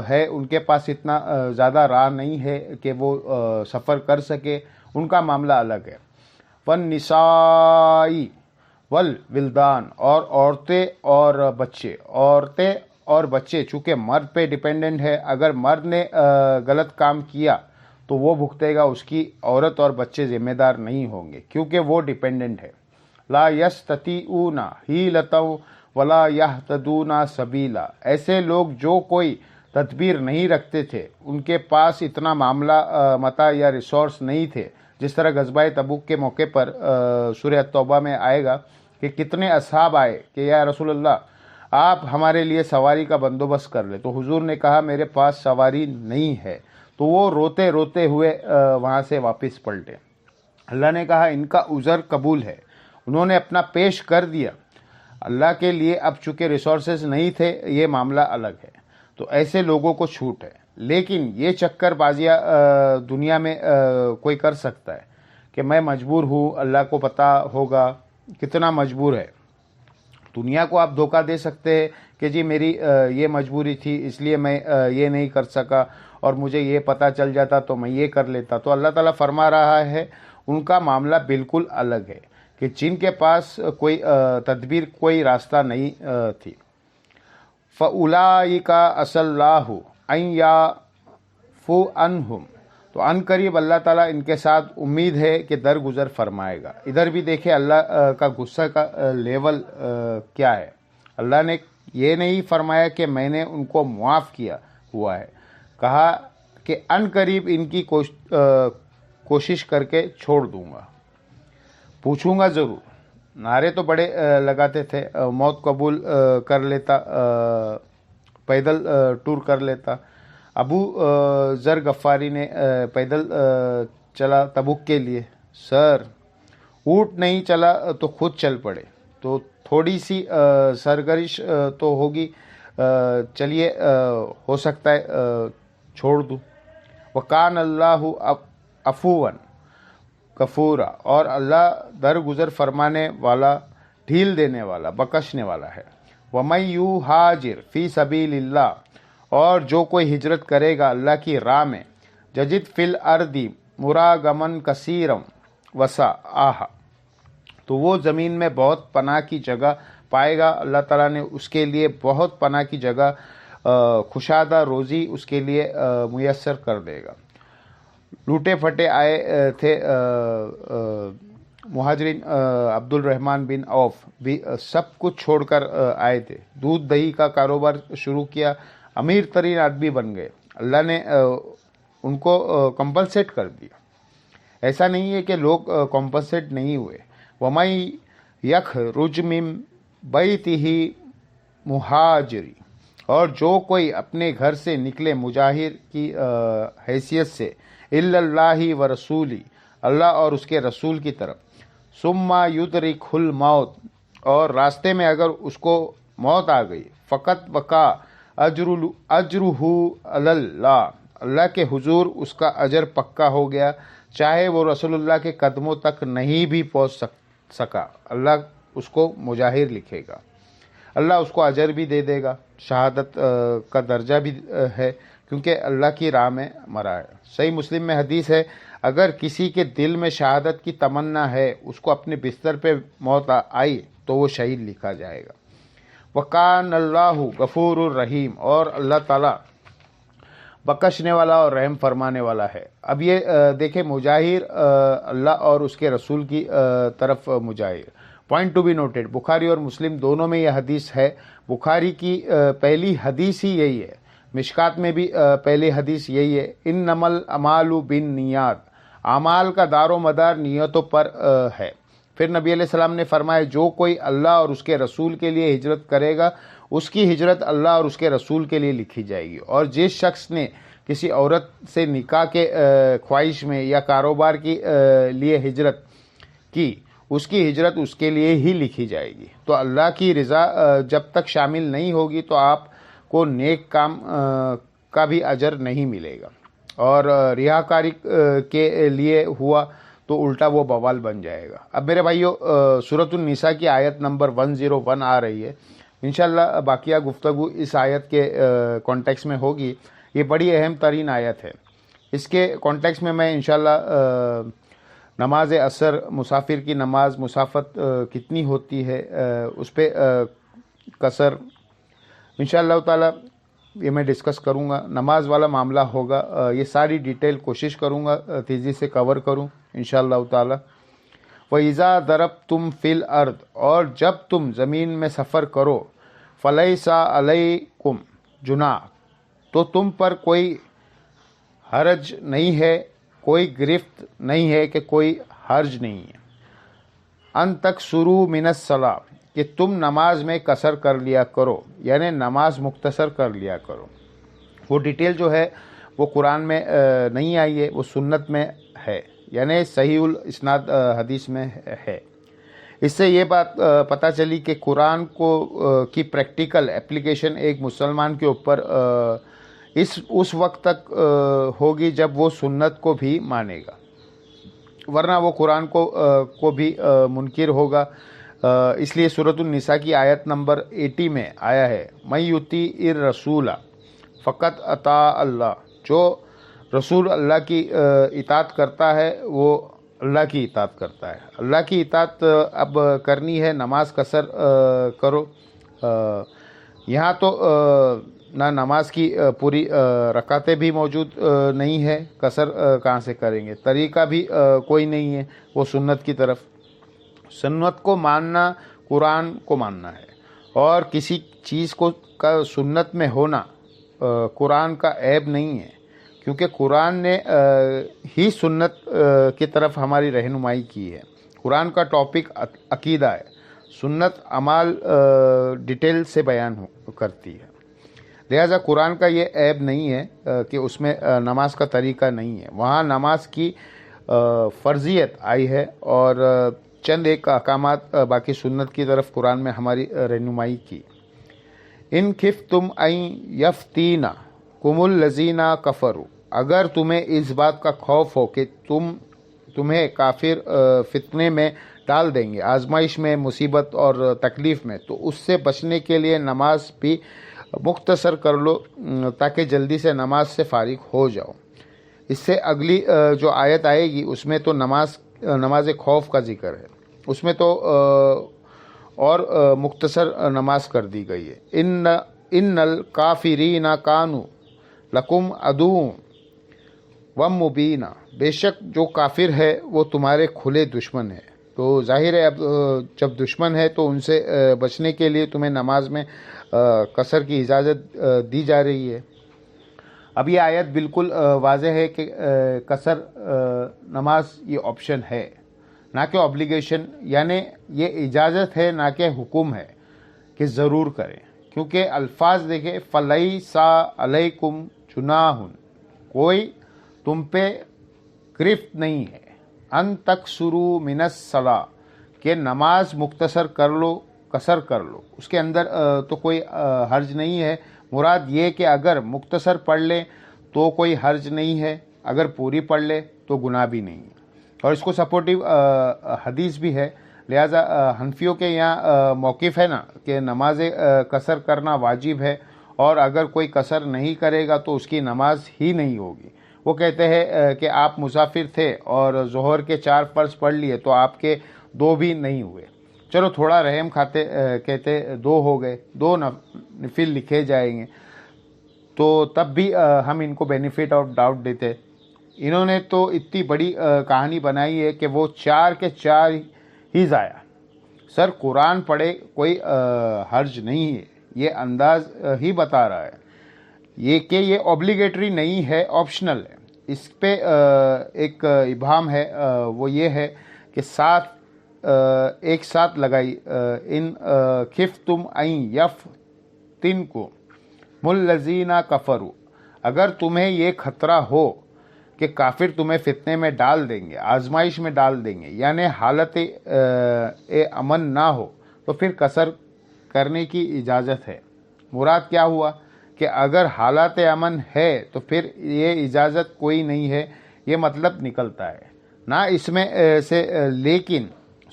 Speaker 2: ہے, ان کے پاس اتنا زیادہ راہ نہیں ہے کہ وہ سفر کر سکے, ان کا معاملہ الگ ہے. والنساء والولدان, اور عورتیں اور بچے چونکہ مرد پہ ڈیپینڈنٹ ہے, اگر مرد نے غلط کام کیا تو وہ بھگتے گا, اس کی عورت اور بچے ذمہ دار نہیں ہوں گے کیونکہ وہ ڈیپینڈنٹ ہے. لا یستطیعون حیلۃ ولا یہتدون سبیلا, ایسے لوگ جو کوئی تدبیر نہیں رکھتے تھے, ان کے پاس اتنا معاملہ متا یا ریسورس نہیں تھے, جس طرح غزوہ تبوک کے موقع پر سورہ توبہ میں آئے گا کہ کتنے اصحاب آئے کہ یا رسول اللہ آپ ہمارے لیے سواری کا بندوبست کر لیں, تو حضور نے کہا میرے پاس سواری نہیں ہے, تو وہ روتے روتے ہوئے وہاں سے واپس پلٹے. اللہ نے کہا ان کا عذر قبول ہے, انہوں نے اپنا پیش کر دیا اللہ کے لیے. اب چونکہ ریسورسز نہیں تھے یہ معاملہ الگ ہے, تو ایسے لوگوں کو چھوٹ ہے. لیکن یہ چکر بازیاں دنیا میں کوئی کر سکتا ہے کہ میں مجبور ہوں، اللہ کو پتہ ہوگا کتنا مجبور ہے۔ دنیا کو آپ دھوکہ دے سکتے ہیں کہ جی میری یہ مجبوری تھی اس لیے میں یہ نہیں کر سکا، اور مجھے یہ پتہ چل جاتا تو میں یہ کر لیتا۔ تو اللہ تعالیٰ فرما رہا ہے ان کا معاملہ بالکل الگ ہے کہ جن کے پاس کوئی تدبیر، کوئی راستہ نہیں تھی۔ فَأُولَئِكَ عَسَى اللَّهُ أَن يَعْفُوَ عَنْهُمْ، تو ان قریب اللہ تعالیٰ ان کے ساتھ امید ہے کہ درگزر فرمائے گا۔ ادھر بھی دیکھیں اللہ کا غصہ کا لیول کیا ہے۔ اللہ نے یہ نہیں فرمایا کہ میں نے ان کو معاف کیا ہوا ہے، کہا کہ ان قریب ان کی کوشش کر کے چھوڑ دوں گا، پوچھوں گا ضرور۔ نعرے تو بڑے لگاتے تھے، موت قبول کر لیتا، پیدل ٹور کر لیتا۔ ابو ذر غفاری نے پیدل چلا تبوک کے لیے، سر اونٹ نہیں چلا تو خود چل پڑے، تو تھوڑی سی سرگرش تو ہوگی، چلیے ہو سکتا ہے چھوڑ دوں۔ وَكَانَ اللَّهُ عَفُوًّا غَفُورًا، اور اللہ درگزر فرمانے والا، ڈھیل دینے والا، بخشنے والا ہے۔ وَمَن يُهَاجِرْ فِي سَبِيلِ اللَّهِ، اور جو کوئی ہجرت کرے گا اللہ کی راہ میں، ججد فی الارض مراغمن کثیرا وسعہا، تو وہ زمین میں بہت پناہ کی جگہ پائے گا۔ اللہ تعالیٰ نے اس کے لیے بہت پناہ کی جگہ، کشادہ روزی اس کے لیے میسر کر دے گا۔ لوٹے پھٹے آئے تھے مہاجرین، عبد الرحمن بن عوف بھی سب کچھ چھوڑ کر آئے تھے، دودھ دہی کا کاروبار شروع کیا، امیر ترین آدمی بن گئے۔ اللہ نے ان کو کمپنسیٹ کر دیا۔ ایسا نہیں ہے کہ لوگ کمپنسیٹ نہیں ہوئے۔ وَمَن يَخْرُجْ مِن بَيْتِهِ مُہَاجِرٍ، اور جو کوئی اپنے گھر سے نکلے مجاہر کی حیثیت سے، إِلَّا اللَّهِ وَرَسُولِهِ، اللہ اور اس کے رسول کی طرف، ثُمَّ يُدْرِكْهُ الْمَوْتُ، اور راستے میں اگر اس کو موت آ گئی، فقط وقع اجرہ علی اللہ، اللہ کے حضور اس کا اجر پکا ہو گیا، چاہے وہ رسول اللہ کے قدموں تک نہیں بھی پہنچ سکا، اللہ اس کو مجاہر لکھے گا، اللہ اس کو اجر بھی دے دے گا، شہادت کا درجہ بھی ہے، کیونکہ اللہ کی راہ میں مرا ہے۔ صحیح مسلم میں حدیث ہے، اگر کسی کے دل میں شہادت کی تمنا ہے، اس کو اپنے بستر پہ موت آئی تو وہ شہید لکھا جائے گا۔ وَكَانَ اللَّهُ غَفُورٌ الرحیم، اور اللہ تعالیٰ بخشنے والا اور رحم فرمانے والا ہے۔ اب یہ دیکھیں مجاہر اللہ اور اس کے رسول کی طرف مجاہر، پوائنٹ ٹو بی نوٹڈ، بخاری اور مسلم دونوں میں یہ حدیث ہے۔ بخاری کی پہلی حدیث ہی یہی ہے، مشکات میں بھی پہلی حدیث یہی ہے، انما الاعمال بالنیات، اعمال کا دار و مدار نیتوں پر ہے۔ پھر نبی علیہ السلام نے فرمایا جو کوئی اللہ اور اس کے رسول کے لیے ہجرت کرے گا، اس کی ہجرت اللہ اور اس کے رسول کے لیے لکھی جائے گی، اور جس شخص نے کسی عورت سے نکاح کے خواہش میں یا کاروبار کی لیے ہجرت کی، اس کی ہجرت اس کے لیے ہی لکھی جائے گی۔ تو اللہ کی رضا جب تک شامل نہیں ہوگی تو آپ کو نیک کام کا بھی اجر نہیں ملے گا، اور ریاکاری کے لیے ہوا تو الٹا وہ بوال بن جائے گا۔ اب میرے بھائیو سورۃ النساء کی آیت نمبر 101 آ رہی ہے، انشاءاللہ باقیہ گفتگو اس آیت کے کانٹیکس میں ہوگی۔ یہ بڑی اہم ترین آیت ہے، اس کے کانٹیکس میں میں انشاءاللہ نماز عصر، مسافر کی نماز، مسافت کتنی ہوتی ہے، اس پہ قصر انشاءاللہ تعالی یہ میں ڈسکس کروں گا۔ نماز والا معاملہ ہوگا، یہ ساری ڈیٹیل کوشش کروں گا تیزی سے کور کروں انشاءاللہ تعالی۔ وَإِذَا ضَرَبْتُمْ فِي الْأَرْضِ، اور جب تم زمین میں سفر کرو، فَلَيْسَ عَلَيْكُمْ جُنَاحٌ، تو تم پر کوئی حرج نہیں ہے، کوئی گرفت نہیں ہے کہ کوئی حرج نہیں ہے، ان تقصروا من الصلاۃ، کہ تم نماز میں قصر کر لیا کرو، یعنی نماز مختصر کر لیا کرو۔ وہ ڈیٹیل جو ہے وہ قرآن میں نہیں آئی ہے، وہ سنت میں ہے، یعنی صحیح الاسناد حدیث میں ہے۔ اس سے یہ بات پتہ چلی کہ قرآن کی پریکٹیکل اپلیکیشن ایک مسلمان کے اوپر اس وقت تک ہوگی جب وہ سنت کو بھی مانے گا، ورنہ وہ قرآن کو بھی منکر ہوگا۔ اس لیے سورۃ النساء کی آیت نمبر 80 میں آیا ہے من یطیع الرسول فقط اطاع اللہ، جو رسول اللہ کی اطاعت کرتا ہے وہ اللہ کی اطاعت کرتا ہے۔ اللہ کی اطاعت اب کرنی ہے، نماز قصر کرو۔ یہاں تو نہ نماز کی پوری رکعتیں بھی موجود نہیں ہے، قصر کہاں سے کریں گے؟ طریقہ بھی کوئی نہیں ہے وہ سنت کی طرف۔ سنت کو ماننا قرآن کو ماننا ہے، اور کسی چیز کا سنت میں ہونا قرآن کا عیب نہیں ہے، کیونکہ قرآن نے ہی سنت کی طرف ہماری رہنمائی کی ہے۔ قرآن کا ٹاپک عقیدہ ہے، سنت اعمال ڈیٹیل سے بیان کرتی ہے۔ لہٰذا قرآن کا یہ عیب نہیں ہے کہ اس میں نماز کا طریقہ نہیں ہے، وہاں نماز کی فرضیت آئی ہے، اور چند ایک احکامات باقی سنت کی طرف قرآن میں ہماری رہنمائی کی۔ ان خفتم ان یفتینکم الذین کفروا، اگر تمہیں اس بات کا خوف ہو کہ تمہیں کافر فتنے میں ڈال دیں گے، آزمائش میں، مصیبت اور تکلیف میں، تو اس سے بچنے کے لیے نماز بھی مختصر کر لو تاکہ جلدی سے نماز سے فارغ ہو جاؤ۔ اس سے اگلی جو آیت آئے گی اس میں تو نماز خوف کا ذکر ہے، اس میں تو اور مختصر نماز کر دی گئی ہے۔ ان الکافرین کانوا لکم عدو ومبین، بے شک جو کافر ہے وہ تمہارے کھلے دشمن ہے۔ تو ظاہر ہے اب جب دشمن ہے تو ان سے بچنے کے لیے تمہیں نماز میں قصر کی اجازت دی جا رہی ہے۔ اب یہ آیت بالکل واضح ہے کہ قصر نماز یہ آپشن ہے، نہ کہ اوبلیگیشن، یعنی یہ اجازت ہے نہ کہ حکم ہے کہ ضرور کریں، کیونکہ الفاظ دیکھیں فَلَيْسَ عَلَيْكُمْ جُنَاحٌ، کوئی تم پہ گرفت نہیں ہے، ان تقصروا من الصلاۃ، کہ نماز مختصر کر لو، قصر کر لو، اس کے اندر تو کوئی حرج نہیں ہے۔ مراد یہ کہ اگر مختصر پڑھ لیں تو کوئی حرج نہیں ہے، اگر پوری پڑھ لے تو گناہ بھی نہیں ہے، اور اس کو سپورٹیو حدیث بھی ہے۔ لہٰذا حنفیوں کے یہاں موقف ہے نا کہ نماز قصر کرنا واجب ہے، اور اگر کوئی قصر نہیں کرے گا تو اس کی نماز ہی نہیں ہوگی۔ وہ کہتے ہیں کہ آپ مسافر تھے اور ظہر کے 4 فرض پڑھ لیے تو آپ کے 2 بھی نہیں ہوئے، چلو تھوڑا رحم کھاتے کہتے 2 ہو گئے، 2 نفل لکھے جائیں گے، تو تب بھی ہم ان کو بینیفٹ آف ڈاؤٹ دیتے۔ انہوں نے تو اتنی بڑی کہانی بنائی ہے کہ وہ 4 کے 4 ہی ضائع۔ سر قرآن پڑھے کوئی حرج نہیں ہے، یہ انداز ہی بتا رہا ہے یہ کہ یہ اوبلیگیٹری نہیں ہے، آپشنل ہے۔ اس پہ ایک ابہام ہے، وہ یہ ہے کہ ایک ساتھ لگائی ان خفتم ان یفتنکم الذین کفروا، اگر تمہیں یہ خطرہ ہو کہ کافر تمہیں فتنے میں ڈال دیں گے، آزمائش میں ڈال دیں گے، یعنی حالت امن نہ ہو، تو پھر قصر کرنے کی اجازت ہے۔ مراد کیا ہوا کہ اگر حالات امن ہے تو پھر یہ اجازت کوئی نہیں ہے، یہ مطلب نکلتا ہے نہ اس میں سے۔ لیکن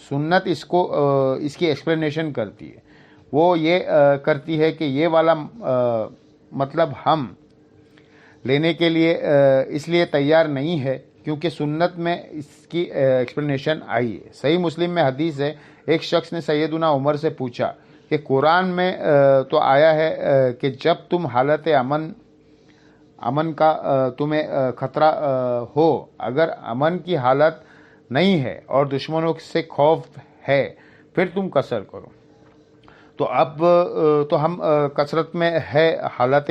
Speaker 2: سنت اس کی ایکسپلینیشن کرتی ہے، وہ یہ کرتی ہے کہ یہ والا مطلب ہم لینے کے لیے اس لیے تیار نہیں ہے کیونکہ سنت میں اس کی ایکسپلینیشن آئی ہے۔ صحیح مسلم میں حدیث ہے، ایک شخص نے سیدنا عمر سے پوچھا کہ قرآن میں تو آیا ہے کہ جب تم حالت امن کا تمہیں خطرہ ہو، اگر امن کی حالت نہیں ہے اور دشمنوں سے خوف ہے پھر تم قصر کرو۔ تو اب تو ہم کثرت میں ہے، حالت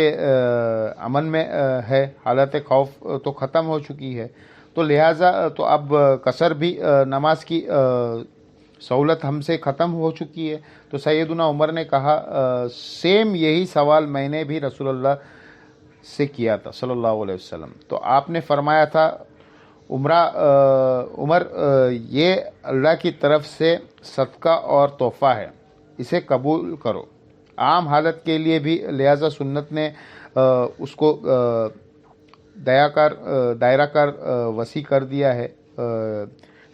Speaker 2: امن میں ہے، حالت خوف تو ختم ہو چکی ہے، تو لہٰذا تو اب قصر بھی نماز کی سہولت ہم سے ختم ہو چکی ہے۔ تو سیدنا عمر نے کہا سیم یہی سوال میں نے بھی رسول اللہ سے کیا تھا صلی اللہ علیہ وسلم، تو آپ نے فرمایا تھا عمر یہ اللہ کی طرف سے صدقہ اور تحفہ ہے، اسے قبول کرو، عام حالت کے لیے بھی۔ لہٰذا سنت نے اس کو دائرہ کار وسیع کر دیا ہے۔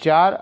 Speaker 2: 4,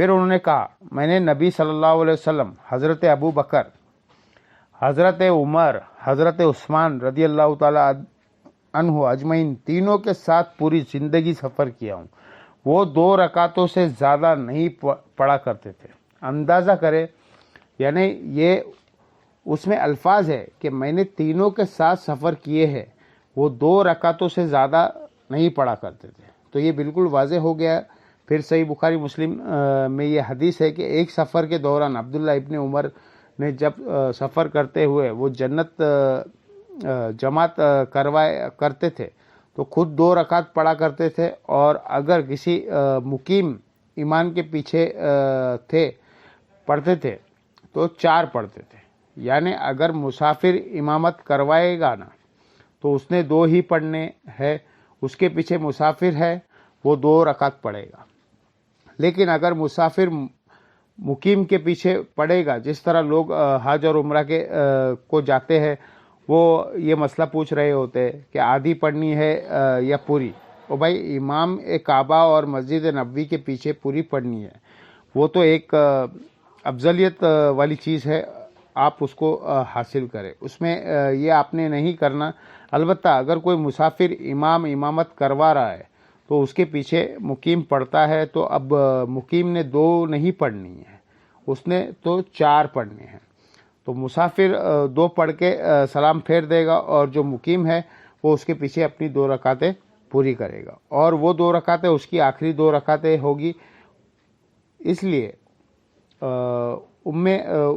Speaker 2: پھر انہوں نے کہا میں نے نبی صلی اللہ علیہ وسلم، حضرت ابو بکر، حضرت عمر، حضرت عثمان رضی اللہ تعالیٰ عنہ اجمعین تینوں کے ساتھ پوری زندگی سفر کیا ہوں، وہ 2 رکعتوں سے زیادہ نہیں پڑھا کرتے تھے۔ اندازہ کرے، یعنی یہ اس میں الفاظ ہے کہ میں نے تینوں کے ساتھ سفر کیے ہیں، وہ 2 رکعتوں سے زیادہ نہیں پڑھا کرتے تھے۔ تو یہ بالکل واضح ہو گیا۔ پھر صحیح بخاری مسلم میں یہ حدیث ہے کہ ایک سفر کے دوران عبداللہ ابن عمر نے جب سفر کرتے ہوئے وہ جنت جماعت کرتے تھے تو خود 2 رکعت پڑھا کرتے تھے، اور اگر کسی مقیم ایمان کے پیچھے پڑھتے تھے تو 4 پڑھتے تھے۔ یعنی اگر مسافر امامت کروائے گا نا تو اس نے 2 ہی پڑھنے ہیں، اس کے پیچھے مسافر ہے وہ 2 رکعت پڑھے گا۔ لیکن اگر مسافر مقیم کے پیچھے پڑھے گا، جس طرح لوگ حج اور عمرہ کو جاتے ہیں، وہ یہ مسئلہ پوچھ رہے ہوتے ہیں کہ آدھی پڑھنی ہے یا پوری، اور بھائی امام کعبہ اور مسجد نبوی کے پیچھے پوری پڑھنی ہے، وہ تو ایک افضلیت والی چیز ہے، آپ اس کو حاصل کریں، اس میں یہ آپ نے نہیں کرنا۔ البتہ اگر کوئی مسافر امامت کروا رہا ہے تو اس کے پیچھے مقیم پڑھتا ہے، تو اب مقیم نے 2 نہیں پڑھنی ہے، اس نے تو 4 پڑھنے ہیں۔ تو مسافر 2 پڑھ کے سلام پھیر دے گا، اور جو مقیم ہے وہ اس کے پیچھے اپنی 2 رکعتیں پوری کرے گا، اور وہ 2 رکعتیں اس کی آخری 2 رکعتیں ہوگی۔ اس لیے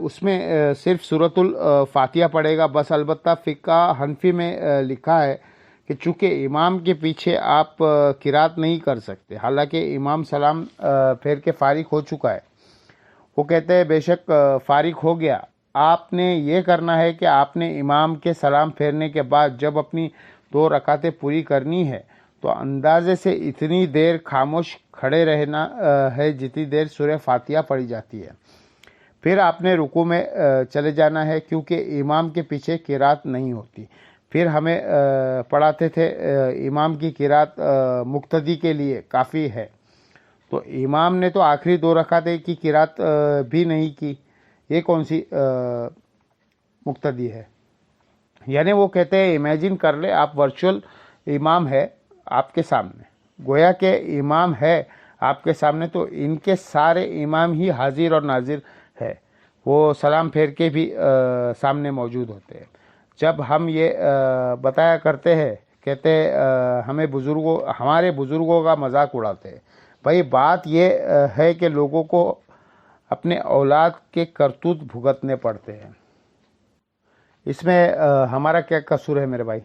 Speaker 2: اس میں صرف سورۃ الفاتحہ پڑھے گا بس۔ البتہ فقہ حنفی میں لکھا ہے کہ چونکہ امام کے پیچھے آپ قرات نہیں کر سکتے، حالانکہ امام سلام پھیر کے فارغ ہو چکا ہے، وہ کہتے ہیں بے شک فارغ ہو گیا، آپ نے یہ کرنا ہے کہ آپ نے امام کے سلام پھیرنے کے بعد جب اپنی 2 رکعتیں پوری کرنی ہے تو اندازے سے اتنی دیر خاموش کھڑے رہنا ہے جتنی دیر سورہ فاتحہ پڑھی جاتی ہے۔ پھر آپ نے رکوع میں چلے جانا ہے، کیونکہ امام کے پیچھے قرات نہیں ہوتی۔ پھر ہمیں پڑھاتے تھے امام کی قرات مقتدی کے لیے کافی ہے، تو امام نے تو آخری 2 رکعتیں کی قرات بھی نہیں کی، یہ کون سی مقتدی ہے؟ یعنی وہ کہتے ہیں امیجن کر لے آپ ورچوئل امام ہے آپ کے سامنے، گویا کہ امام ہے آپ کے سامنے، تو ان کے سارے امام ہی حاضر اور ناظر ہے، وہ سلام پھیر کے بھی سامنے موجود ہوتے ہیں۔ جب ہم یہ بتایا کرتے ہیں، کہتے ہمارے بزرگوں کا مذاق اڑاتے ہیں، بھائی بات یہ ہے کہ لوگوں کو اپنے اولاد کے کرتوت بھگتنے پڑتے ہیں، اس میں ہمارا کیا قصور ہے میرے بھائی؟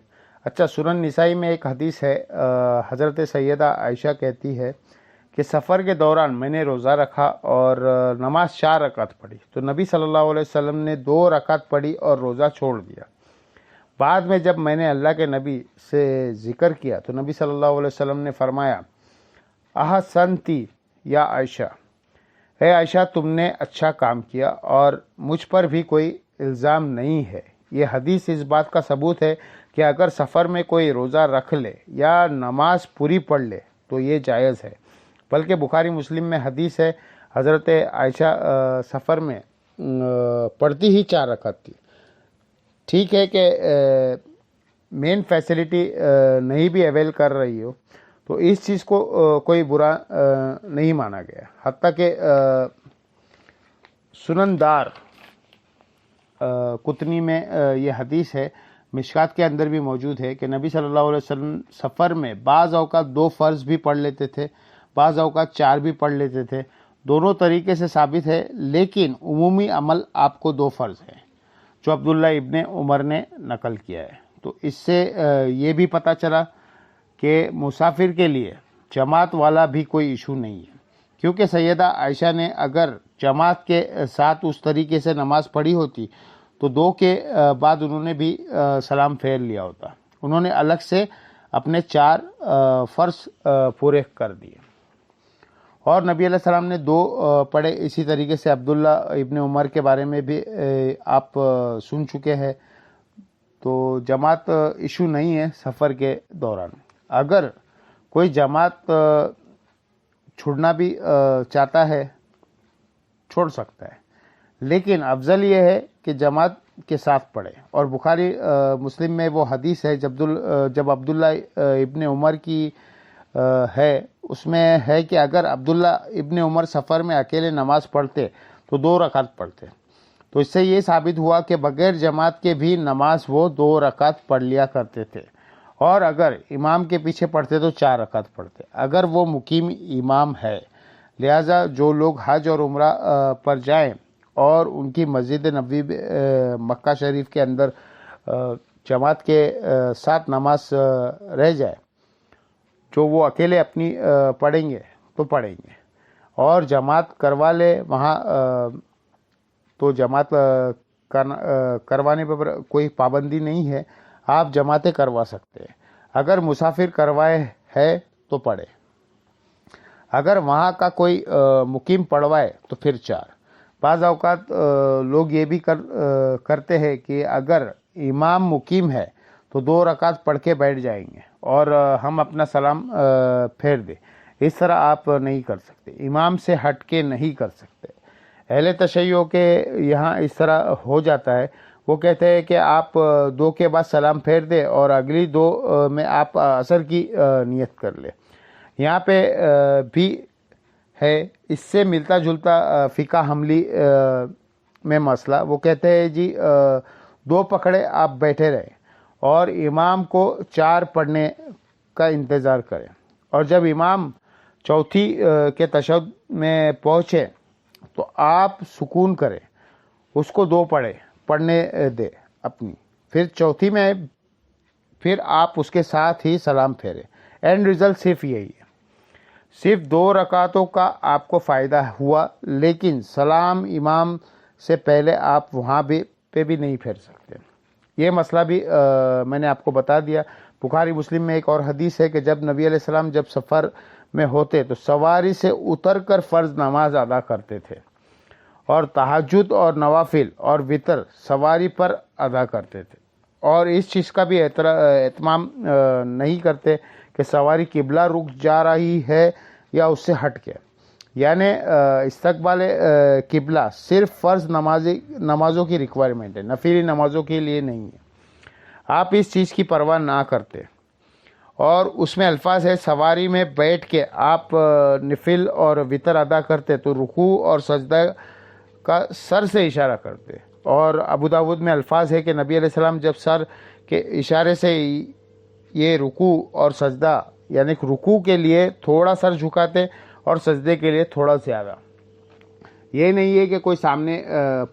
Speaker 2: اچھا، سنن نسائی میں ایک حدیث ہے، حضرت سیدہ عائشہ کہتی ہے کہ سفر کے دوران میں نے روزہ رکھا اور نماز 4 رکعت پڑھی، تو نبی صلی اللہ علیہ وسلم نے 2 رکعت پڑھی اور روزہ چھوڑ دیا۔ بعد میں جب میں نے اللہ کے نبی سے ذکر کیا تو نبی صلی اللہ علیہ وسلم نے فرمایا احسنتی یا عائشہ، اے عائشہ تم نے اچھا کام کیا اور مجھ پر بھی کوئی الزام نہیں ہے۔ یہ حدیث اس بات کا ثبوت ہے کہ اگر سفر میں کوئی روزہ رکھ لے یا نماز پوری پڑھ لے تو یہ جائز ہے، بلکہ بخاری مسلم میں حدیث ہے حضرت عائشہ سفر میں پڑھتی ہی 4 رکعت تھی۔ ٹھیک ہے کہ مین فیسلٹی نہیں بھی اویل کر رہی ہو تو اس چیز کو کوئی برا نہیں مانا گیا، حتیٰ کہ سنندار قطنی میں یہ حدیث ہے، مشکات کے اندر بھی موجود ہے کہ نبی صلی اللہ علیہ وسلم سفر میں بعض اوقات 2 فرض بھی پڑھ لیتے تھے، بعض اوقات 4 بھی پڑھ لیتے تھے، دونوں طریقے سے ثابت ہے، لیکن عمومی عمل آپ کو 2 فرض ہے جو عبداللہ ابن عمر نے نقل کیا ہے۔ تو اس سے یہ بھی پتہ چلا کہ مسافر کے لیے جماعت والا بھی کوئی ایشو نہیں ہے، کیونکہ سیدہ عائشہ نے اگر جماعت کے ساتھ اس طریقے سے نماز پڑھی ہوتی تو 2 کے بعد انہوں نے بھی سلام پھیر لیا ہوتا، انہوں نے الگ سے اپنے 4 فرض پورے کر دیے، اور نبی علیہ السلام نے 2 پڑھے۔ اسی طریقے سے عبداللہ ابن عمر کے بارے میں بھی آپ سن چکے ہیں، تو جماعت ایشو نہیں ہے سفر کے دوران۔ اگر کوئی جماعت چھوڑنا بھی چاہتا ہے
Speaker 1: چھوڑ سکتا ہے، لیکن افضل یہ ہے کہ جماعت کے ساتھ پڑھے. اور بخاری مسلم میں وہ حدیث ہے جب عبداللہ ابن عمر کی ہے، اس میں ہے کہ اگر عبداللہ ابن عمر سفر میں اکیلے نماز پڑھتے تو 2 رکعت پڑھتے. تو اس سے یہ ثابت ہوا کہ بغیر جماعت کے بھی نماز وہ 2 رکعت پڑھ لیا کرتے تھے، اور اگر امام کے پیچھے پڑھتے تو 4 رکعت پڑھتے اگر وہ مقیم امام ہے. لہٰذا جو لوگ حج اور عمرہ پر جائیں اور ان کی مسجد نبوی مکہ شریف کے اندر جماعت کے ساتھ نماز رہ جائے، جو وہ اکیلے اپنی پڑھیں گے تو پڑھیں گے، اور جماعت کروا لے وہاں تو جماعت کروانے پر کوئی پابندی نہیں ہے، آپ جماعتیں کروا سکتے ہیں. اگر مسافر کروائے ہے تو پڑھے، اگر وہاں کا کوئی مقیم پڑھوائے تو پھر 4. بعض اوقات لوگ یہ بھی کرتے ہیں کہ اگر امام مقیم ہے تو 2 رکعت پڑھ کے بیٹھ جائیں گے اور ہم اپنا سلام پھیر دیں. اس طرح آپ نہیں کر سکتے، امام سے ہٹ کے نہیں کر سکتے. اہل تشیع کے یہاں اس طرح ہو جاتا ہے، وہ کہتے ہیں کہ آپ 2 کے بعد سلام پھیر دیں اور اگلی 2 میں آپ عصر کی نیت کر لیں. یہاں پہ بھی ہے اس سے ملتا جلتا فقہ حنبلی میں مسئلہ. وہ کہتے ہیں جی 2 پکڑے آپ بیٹھے رہیں اور امام کو 4 پڑھنے کا انتظار کریں، اور جب امام چوتھی کے تشہد میں پہنچے تو آپ سکون کریں، اس کو 2 پڑھنے دے اپنی، پھر چوتھی میں پھر آپ اس کے ساتھ ہی سلام پھیرے. اینڈ رزلٹ صرف یہی ہے، صرف 2 رکعتوں کا آپ کو فائدہ ہوا، لیکن سلام امام سے پہلے آپ وہاں پہ بھی نہیں پھیر سکتے. یہ مسئلہ بھی میں نے آپ کو بتا دیا. بخاری مسلم میں ایک اور حدیث ہے کہ جب نبی علیہ السلام جب سفر میں ہوتے تو سواری سے اتر کر فرض نماز ادا کرتے تھے، اور تہجد اور نوافل اور وطر سواری پر ادا کرتے تھے، اور اس چیز کا بھی اہتمام نہیں کرتے کہ سواری قبلہ رخ جا رہی ہے یا اس سے ہٹ کے. یعنی استقبال قبلہ صرف فرض نمازوں کی ریکوائرمنٹ ہے، نفلی نمازوں کے لیے نہیں ہے. آپ اس چیز کی پرواہ نہ کرتے، اور اس میں الفاظ ہے سواری میں بیٹھ کے آپ نفل اور وطر ادا کرتے تو رکوع اور سجدہ کا سر سے اشارہ کرتے. اور ابو داود میں الفاظ ہے کہ نبی علیہ السلام جب سر کے اشارے سے یہ رکوع اور سجدہ، یعنی رکوع کے لیے تھوڑا سر جھکاتے اور سجدے کے لیے تھوڑا زیادہ. یہ نہیں ہے کہ کوئی سامنے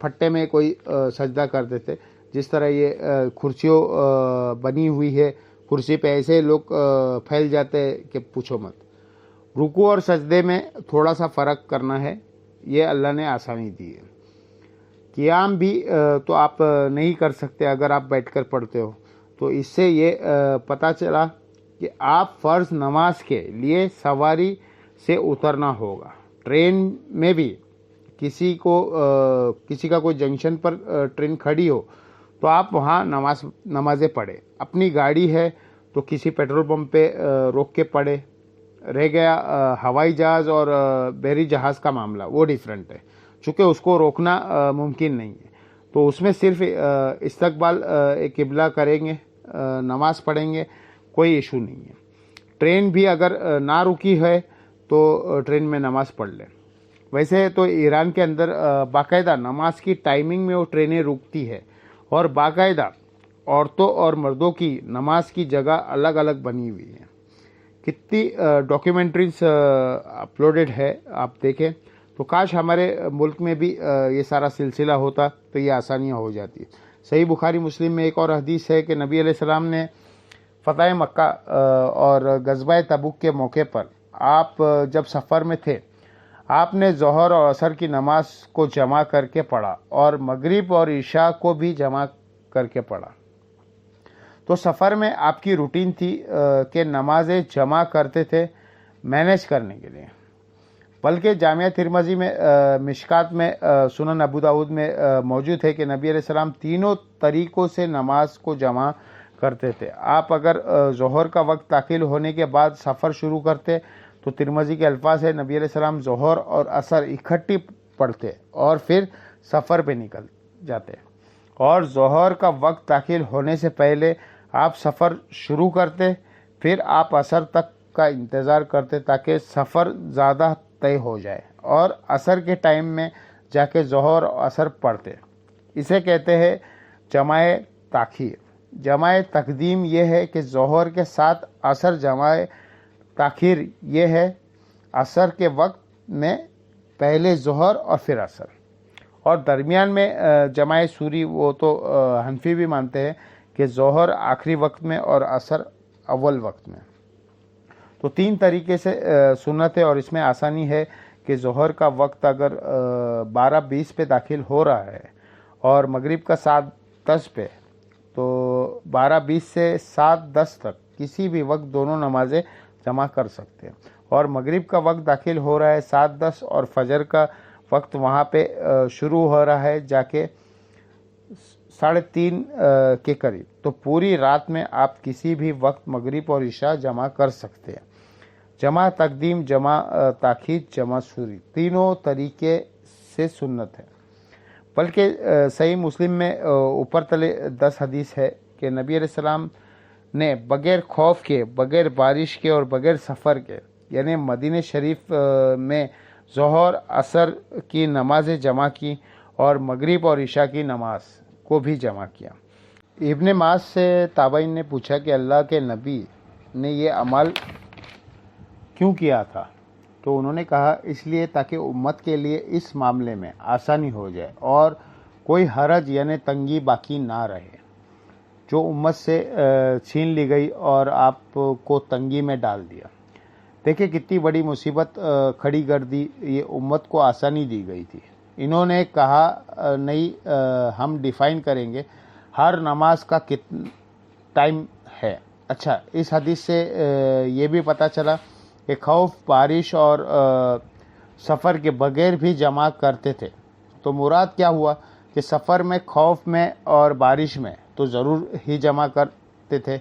Speaker 1: پھٹے میں کوئی سجدہ کر دیتے، جس طرح یہ کرسیوں بنی ہوئی ہے، کرسی پہ ایسے لوگ پھیل جاتے ہیں کہ پوچھو مت. رکوع اور سجدے میں تھوڑا سا فرق کرنا ہے، یہ اللہ نے آسانی دی ہے. قیام بھی تو آپ نہیں کر سکتے اگر آپ بیٹھ کر پڑھتے ہو. تو اس سے یہ پتہ چلا کہ آپ فرض نماز کے لیے سواری سے اترنا ہوگا. ٹرین میں بھی کسی کا کوئی جنکشن پر ٹرین کھڑی ہو تو آپ وہاں نمازیں پڑھیں. اپنی گاڑی ہے تو کسی پیٹرول پمپ پہ روک کے پڑھے. رہ گیا ہوائی جہاز اور بحری جہاز کا معاملہ، وہ ڈیفرنٹ ہے، چونکہ اس کو روکنا ممکن نہیں ہے. تو اس میں صرف استقبال قبلہ کریں گے، نماز پڑھیں گے، کوئی ایشو نہیں ہے. ٹرین بھی اگر نہ رکی ہے تو ٹرین میں نماز پڑھ لیں. ویسے تو ایران کے اندر باقاعدہ نماز کی ٹائمنگ میں وہ ٹرینیں رکتی ہے، اور باقاعدہ عورتوں اور مردوں کی نماز کی جگہ الگ الگ بنی ہوئی ہیں. کتنی ڈاکیومنٹریز اپلوڈڈ ہے، آپ دیکھیں. تو کاش ہمارے ملک میں بھی یہ سارا سلسلہ ہوتا تو یہ آسانیاں ہو جاتی. صحیح بخاری مسلم میں ایک اور حدیث ہے کہ نبی علیہ السلام نے فتح مکہ اور غزوہ تبوک کے موقع پر آپ جب سفر میں تھے، آپ نے ظہر اور عصر کی نماز کو جمع کر کے پڑھا اور مغرب اور عشاء کو بھی جمع کر کے پڑھا. تو سفر میں آپ کی روٹین تھی کہ نمازیں جمع کرتے تھے مینیج کرنے کے لیے. بلکہ جامعہ ترمذی میں مشکات میں سنن ابو داود میں موجود ہے کہ نبی علیہ السلام تینوں طریقوں سے نماز کو جمع کرتے تھے. آپ اگر ظہر کا وقت داخل ہونے کے بعد سفر شروع کرتے تو ترمذی کے الفاظ ہے نبی علیہ السلام ظہر اور عصر اکٹھی
Speaker 2: پڑھتے اور پھر سفر پہ نکل جاتے، اور ظہر کا وقت داخل ہونے سے پہلے آپ سفر شروع کرتے، پھر آپ عصر تک کا انتظار کرتے تاکہ سفر زیادہ طے ہو جائے، اور عصر کے ٹائم میں جا کے ظہر اور عصر پڑھتے۔ اسے کہتے ہیں جمع تاخیر۔ جمع تقدیم یہ ہے کہ ظہر کے ساتھ عصر، جمع تاخیر یہ ہے عصر کے وقت میں پہلے ظہر اور پھر عصر، اور درمیان میں جمع سوری، وہ تو حنفی بھی مانتے ہیں کہ ظہر آخری وقت میں اور عصر اول وقت میں۔ تو 3 طریقے سے سنت ہے، اور اس میں آسانی ہے کہ ظہر کا وقت اگر 12:20 پہ داخل ہو رہا ہے اور مغرب کا 7:10 پہ، تو 12:20 سے 7:10 تک کسی بھی وقت دونوں نمازیں جمع کر سکتے ہیں، اور مغرب کا وقت داخل ہو رہا ہے 7:10 اور فجر کا وقت وہاں پہ شروع ہو رہا ہے جا کے 3:30 کے قریب، تو پوری رات میں آپ کسی بھی وقت مغرب اور عشاء جمع کر سکتے ہیں۔ جمع تقدیم، جمع تاخیر، جمع سوری، تینوں طریقے سے سنت ہے۔ بلکہ صحیح مسلم میں اوپر تلے 10 حدیث ہے کہ نبی علیہ السلام نے بغیر خوف کے، بغیر بارش کے اور بغیر سفر کے، یعنی مدینہ شریف میں ظہر عصر کی نمازیں جمع کی اور مغرب اور عشاء کی نماز کو بھی جمع کیا۔ ابن معاذ سے تابعین نے پوچھا کہ اللہ کے نبی نے یہ عمل کیوں کیا تھا؟ تو انہوں نے کہا اس لیے تاکہ امت کے لیے اس معاملے میں آسانی ہو جائے اور کوئی حرج یعنی تنگی باقی نہ رہے جو امت سے چھین لی گئی اور آپ کو تنگی میں ڈال دیا۔ دیکھیں کتنی بڑی مصیبت کھڑی کر دی، یہ امت کو آسانی دی گئی تھی۔ انہوں نے کہا نہیں، ہم ڈیفائن کریں گے ہر نماز کا کتنا ٹائم ہے۔ اچھا، اس حدیث سے یہ بھی پتہ چلا کہ خوف، بارش اور سفر کے بغیر بھی جمع کرتے تھے۔ تو مراد کیا ہوا کہ سفر میں، خوف میں اور بارش میں تو ضرور ہی جمع کرتے تھے۔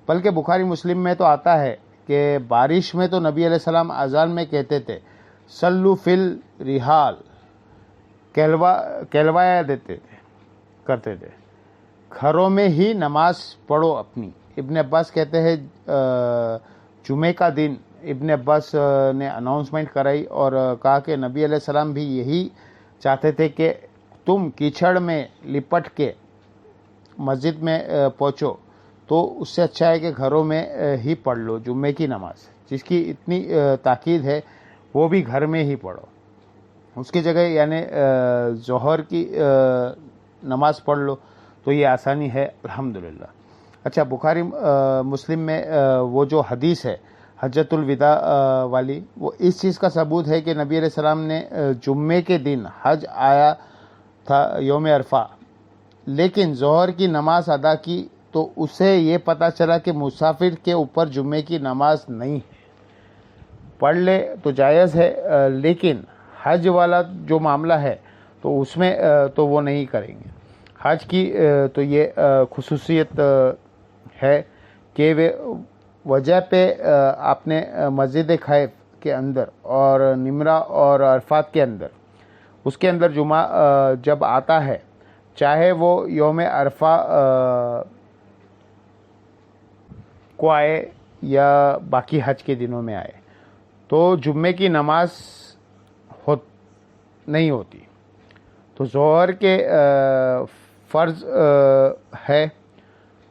Speaker 2: بلکہ بخاری مسلم میں تو آتا ہے کہ بارش میں تو نبی علیہ السلام اذان میں کہتے تھے صلو فی الرحال، کہلوایا کرتے تھے، گھروں میں ہی نماز پڑھو اپنی۔ ابن عباس کہتے ہیں جمعے کا دن ابن عباس نے اناؤنسمنٹ کرائی اور کہا کہ نبی علیہ السلام بھی یہی چاہتے تھے کہ تم کیچڑ میں لپٹ کے مسجد میں پہنچو، تو اس سے اچھا ہے کہ گھروں میں ہی پڑھ لو جمعے کی نماز، جس کی اتنی تاکید ہے وہ بھی گھر میں ہی پڑھو۔ اس کی جگہ یعنی ظہر کی نماز پڑھ لو تو یہ آسانی ہے، الحمدللہ۔ اچھا، بخاری مسلم میں وہ جو حدیث ہے حجۃ الوداع والی، وہ اس چیز کا ثبوت ہے کہ نبی علیہ السلام نے جمعے کے دن حج آیا تھا یوم عرفہ، لیکن ظہر کی نماز ادا کی تو اسے یہ پتہ چلا کہ مسافر کے اوپر جمعے کی نماز نہیں ہے۔ پڑھ لے تو جائز ہے، لیکن حج والا جو معاملہ ہے تو اس میں تو وہ نہیں کریں گے۔ حج کی تو یہ خصوصیت ہے کہ وجہ پہ آپ نے مسجد خیف کے اندر اور نمرہ اور عرفات کے اندر، اس کے اندر جمعہ جب آتا ہے، چاہے وہ یوم عرفہ کو آئے یا باقی حج کے دنوں میں آئے، تو جمعے کی نماز نہیں ہوتی۔ تو ظہر کے فرض ہے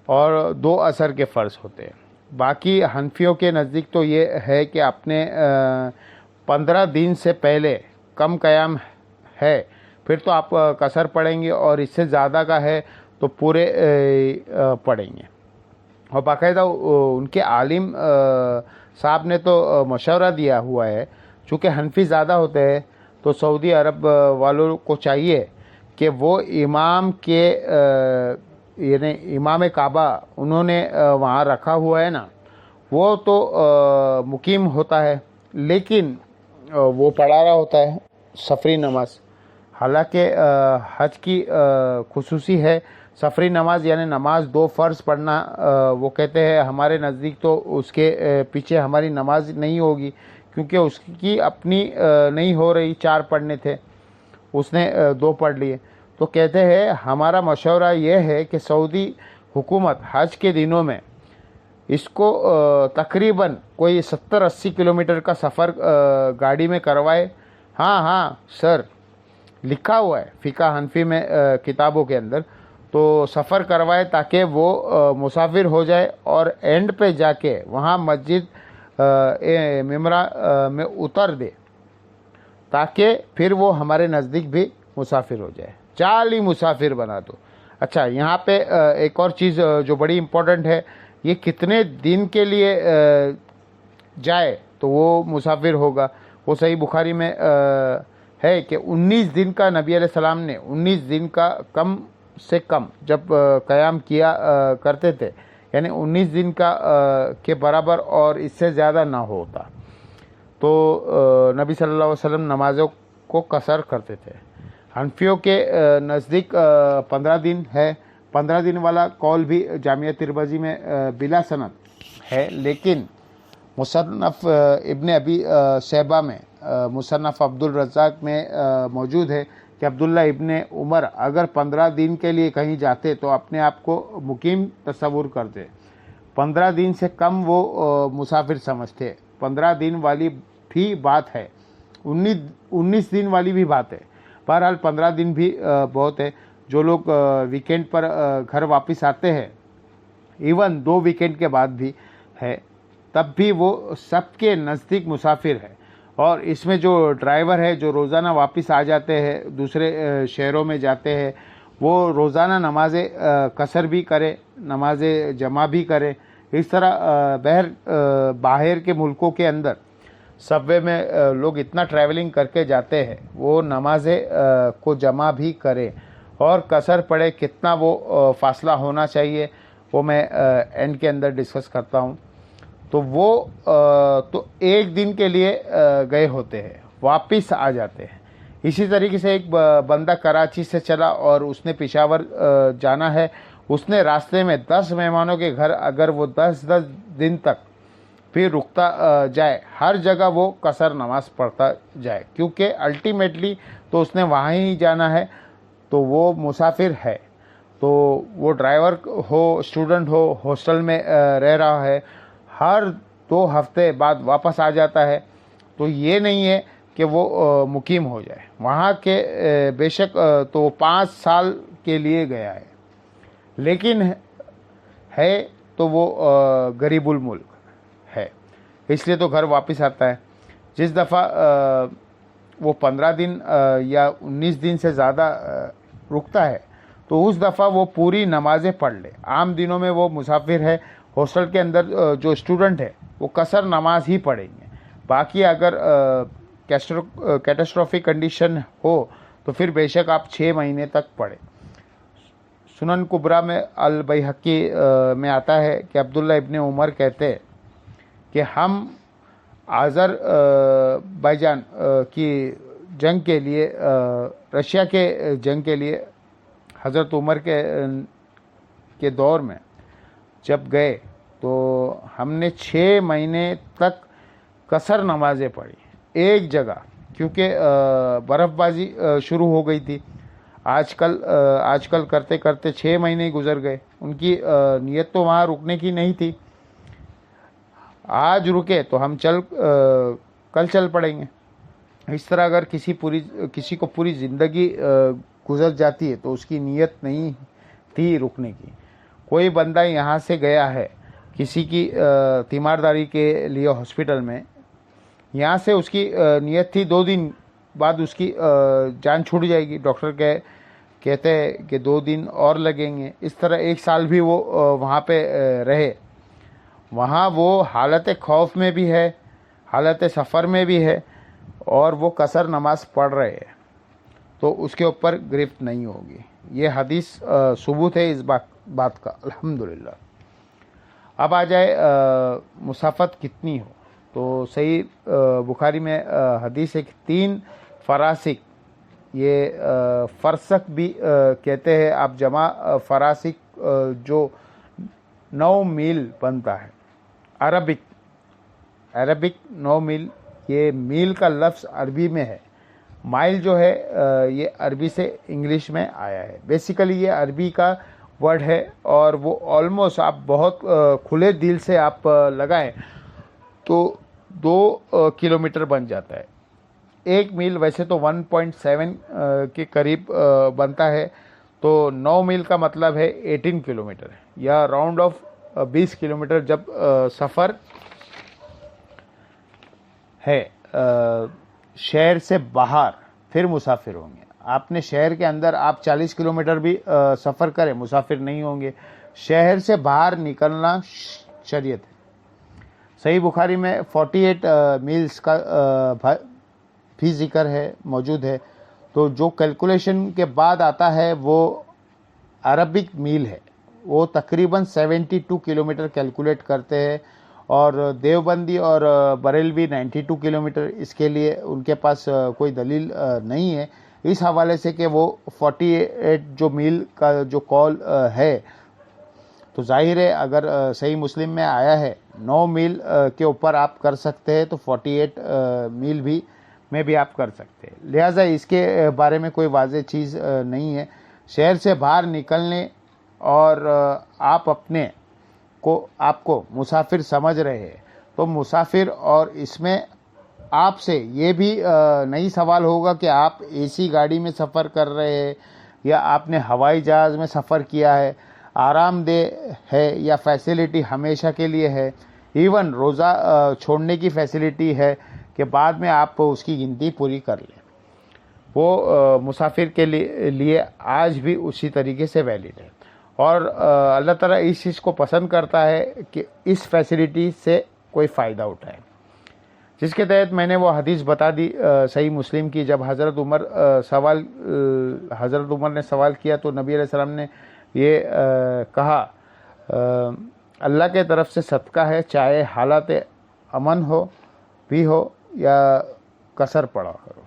Speaker 2: اور 2 عصر کے فرض ہوتے ہیں۔ باقی حنفیوں کے نزدیک تو یہ ہے کہ اپنے 15 دن سے پہلے کم قیام ہے پھر تو آپ قصر پڑھیں گے، اور اس سے زیادہ کا ہے تو پورے پڑھیں گے۔ اور باقاعدہ ان کے عالم صاحب نے تو مشورہ دیا ہوا ہے، چونکہ حنفی زیادہ ہوتے ہیں تو سعودی عرب والوں کو چاہیے کہ وہ امام کے یعنی امام کعبہ انہوں نے وہاں رکھا ہوا ہے نا، وہ تو مقیم ہوتا ہے لیکن وہ پڑھا رہا ہوتا ہے سفری نماز۔ حالانکہ حج کی خصوصی ہے سفری نماز، یعنی نماز 2 فرض پڑھنا۔ وہ کہتے ہیں ہمارے نزدیک تو اس کے پیچھے ہماری نماز نہیں ہوگی، کیونکہ اس کی اپنی نہیں ہو رہی، 4 پڑھنے تھے، اس نے 2 پڑھ لیے. تو کہتے ہیں ہمارا مشورہ یہ ہے کہ سعودی حکومت حج کے دنوں میں اس کو تقریباً کوئی 70-80 کلومیٹر کا سفر گاڑی میں کروائے. ہاں سر، لکھا ہوا ہے فقہ حنفی میں کتابوں کے اندر، تو سفر کروائے تاکہ وہ مسافر ہو جائے اور اینڈ پہ جا کے وہاں مسجد ممرہ میں اتر دے، تاکہ پھر وہ ہمارے نزدیک بھی مسافر ہو جائے. 40 مسافر بنا دو. اچھا، یہاں پہ ایک اور چیز جو بڑی امپورٹنٹ ہے، یہ کتنے دن کے لیے جائے تو وہ مسافر ہوگا. وہ صحیح بخاری میں ہے کہ 19 دن کا نبی علیہ السلام نے 19 دن کا کم سے کم جب قیام کیا کرتے تھے، یعنی 19 دن کا کے برابر اور اس سے زیادہ نہ ہوتا تو نبی صلی اللہ علیہ وسلم نمازوں کو قصر کرتے تھے. حنفیوں کے نزدیک 15 دن ہے. 15 دن والا قول بھی جامعہ ترمذی میں بلا سند ہے، لیکن مصنف ابن ابی شیبہ میں، مصنف عبد الرزاق میں موجود ہے کہ عبداللہ ابن عمر اگر 15 دن کے لیے کہیں جاتے تو اپنے آپ کو مقیم تصور کرتے. 15 دن سے کم وہ مسافر سمجھتے. 15 دن والی بھی بات ہے، 19 دن والی بھی بات ہے. بہرحال 15 دن بھی بہت ہے. جو لوگ ویکینڈ پر گھر واپس آتے ہیں، ایون 2 ویکینڈ کے بعد بھی ہے، تب بھی وہ سب کے نزدیک مسافر ہے. اور اس میں جو ڈرائیور ہے جو روزانہ واپس آ جاتے ہیں، دوسرے شہروں میں جاتے ہیں، وہ روزانہ نماز قصر بھی کرے، نماز جمع بھی کرے. اس طرح باہر کے ملکوں کے اندر سب وے میں لوگ اتنا ٹریولنگ کر کے جاتے ہیں، وہ نماز کو جمع بھی کرے اور قصر پڑھے. کتنا وہ فاصلہ ہونا چاہیے وہ میں اینڈ کے اندر ڈسکس کرتا ہوں. تو وہ تو 1 دن کے لیے گئے ہوتے ہیں، واپس آ جاتے ہیں. اسی طریقے سے ایک بندہ کراچی سے چلا اور اس نے پشاور جانا ہے. اس نے راستے میں 10 مہمانوں کے گھر اگر وہ 10 دن تک پھر رکتا جائے، ہر جگہ وہ قصر نماز پڑھتا جائے، کیونکہ الٹیمیٹلی تو اس نے وہاں ہی جانا ہے، تو وہ مسافر ہے. تو وہ ڈرائیور ہو، اسٹوڈنٹ ہو، ہاسٹل میں رہ رہا ہے، ہر 2 ہفتے بعد واپس آ جاتا ہے، تو یہ نہیں ہے کہ وہ مقیم ہو جائے وہاں کے. بے شک تو وہ 5 سال کے لیے گیا ہے، لیکن ہے تو وہ غریب الملک ہے، اس لیے تو گھر واپس آتا ہے. جس دفعہ وہ 15 دن یا 19 دن سے زیادہ رکتا ہے تو اس دفعہ وہ پوری نمازیں پڑھ لے. عام دنوں میں وہ مسافر ہے، ہاسٹل کے اندر جو اسٹوڈنٹ ہے وہ قصر نماز ہی پڑھیں گے. باقی اگر کیٹاسٹرافک کنڈیشن ہو تو پھر بے شک آپ 6 مہینے تک پڑھیں. سنن کبریٰ میں البیہقی میں آتا ہے کہ عبداللہ ابن عمر کہتے کہ ہم آذربائیجان کی جنگ کے لیے، رشیا کے جنگ کے لیے حضرت عمر کے دور میں جب گئے تو ہم نے 6 مہینے تک قصر نمازیں پڑھی ایک جگہ، کیونکہ برف بازی شروع ہو گئی تھی. آج کل کرتے کرتے 6 مہینے گزر گئے. ان کی نیت تو وہاں رکنے کی نہیں تھی. آج رکے تو ہم کل چل پڑیں گے. اس طرح اگر کسی کو پوری زندگی گزر جاتی ہے تو اس کی نیت نہیں تھی رکنے کی. کوئی بندہ یہاں سے گیا ہے کسی کی تیمارداری کے لیے ہاسپٹل میں، یہاں سے اس کی نیت تھی 2 دن بعد اس کی جان چھوٹ جائے گی. ڈاکٹر کہتے ہیں کہ 2 دن اور لگیں گے. اس طرح 1 سال بھی وہ وہاں پہ رہے. وہاں وہ حالت خوف میں بھی ہے، حالت سفر میں بھی ہے، اور وہ قصر نماز پڑھ رہے ہیں، تو اس کے اوپر گرفت نہیں ہوگی. یہ حدیث ثبوت ہے اس بات کا، الحمدللہ. اب آ جائے مسافت کتنی ہو. تو صحیح بخاری میں حدیث ہے کہ 3 فراسک، یہ فرسک بھی کہتے ہیں آپ، جمع فراسک جو 9 میل بنتا ہے. عربک 9 میل یہ میل کا لفظ عربی میں ہے. مائل جو ہے یہ عربی سے انگلش میں آیا ہے. بیسیکلی یہ عربی کا ورڈ ہے اور وہ آلموسٹ آپ بہت کھلے دل سے آپ لگائیں تو 2 کلومیٹر بن جاتا ہے. 1 میل ویسے تو 1.7 کے قریب بنتا ہے, تو 9 میل کا مطلب ہے 18 کلومیٹر یا راؤنڈ آف 20 کلومیٹر جب سفر ہے شہر سے باہر پھر مسافر ہوں گے. آپ نے شہر کے اندر آپ 40 کلومیٹر بھی سفر کریں مسافر نہیں ہوں گے. شہر سے باہر نکلنا شریعت ہے. صحیح بخاری میں 48 میلز کا بھی ذکر ہے موجود ہے. تو جو کیلکولیشن کے بعد آتا ہے وہ عربک میل ہے, وہ تقریباً 72 کلومیٹر کیلکولیٹ کرتے ہیں, اور دیوبندی اور بریلوی 92 کلومیٹر, اس کے لیے ان کے پاس کوئی دلیل نہیں ہے اس حوالے سے کہ وہ 48 جو میل کا جو قول ہے. تو ظاہر ہے اگر صحیح مسلم میں آیا ہے 9 میل کے اوپر آپ کر سکتے ہیں تو 48 میل بھی میں بھی آپ کر سکتے ہیں. لہٰذا اس کے بارے میں کوئی واضح چیز نہیں ہے. شہر سے باہر نکلنے اور آپ کو مسافر سمجھ رہے ہیں تو مسافر, اور اس میں آپ سے یہ بھی نہیں سوال ہوگا کہ آپ اے سی گاڑی میں سفر کر رہے ہیں یا آپ نے ہوائی جہاز میں سفر کیا ہے, آرام دہ ہے یا فیسلٹی ہمیشہ کے لیے ہے. ایون روزہ چھوڑنے کی فیسلٹی ہے کہ بعد میں آپ اس کی گنتی پوری کر لیں, وہ مسافر کے لیے آج بھی اسی طریقے سے ویلڈ ہے. اور اللہ تعالیٰ اس چیز کو پسند کرتا ہے کہ اس فیسلٹی سے کوئی فائدہ اٹھائے, جس کے تحت میں نے وہ حدیث بتا دی صحیح مسلم کی. جب حضرت عمر نے سوال کیا تو نبی علیہ السلام نے یہ کہا, اللہ کے طرف سے صدقہ ہے چاہے حالات امن ہو بھی ہو یا قصر پڑا کرو.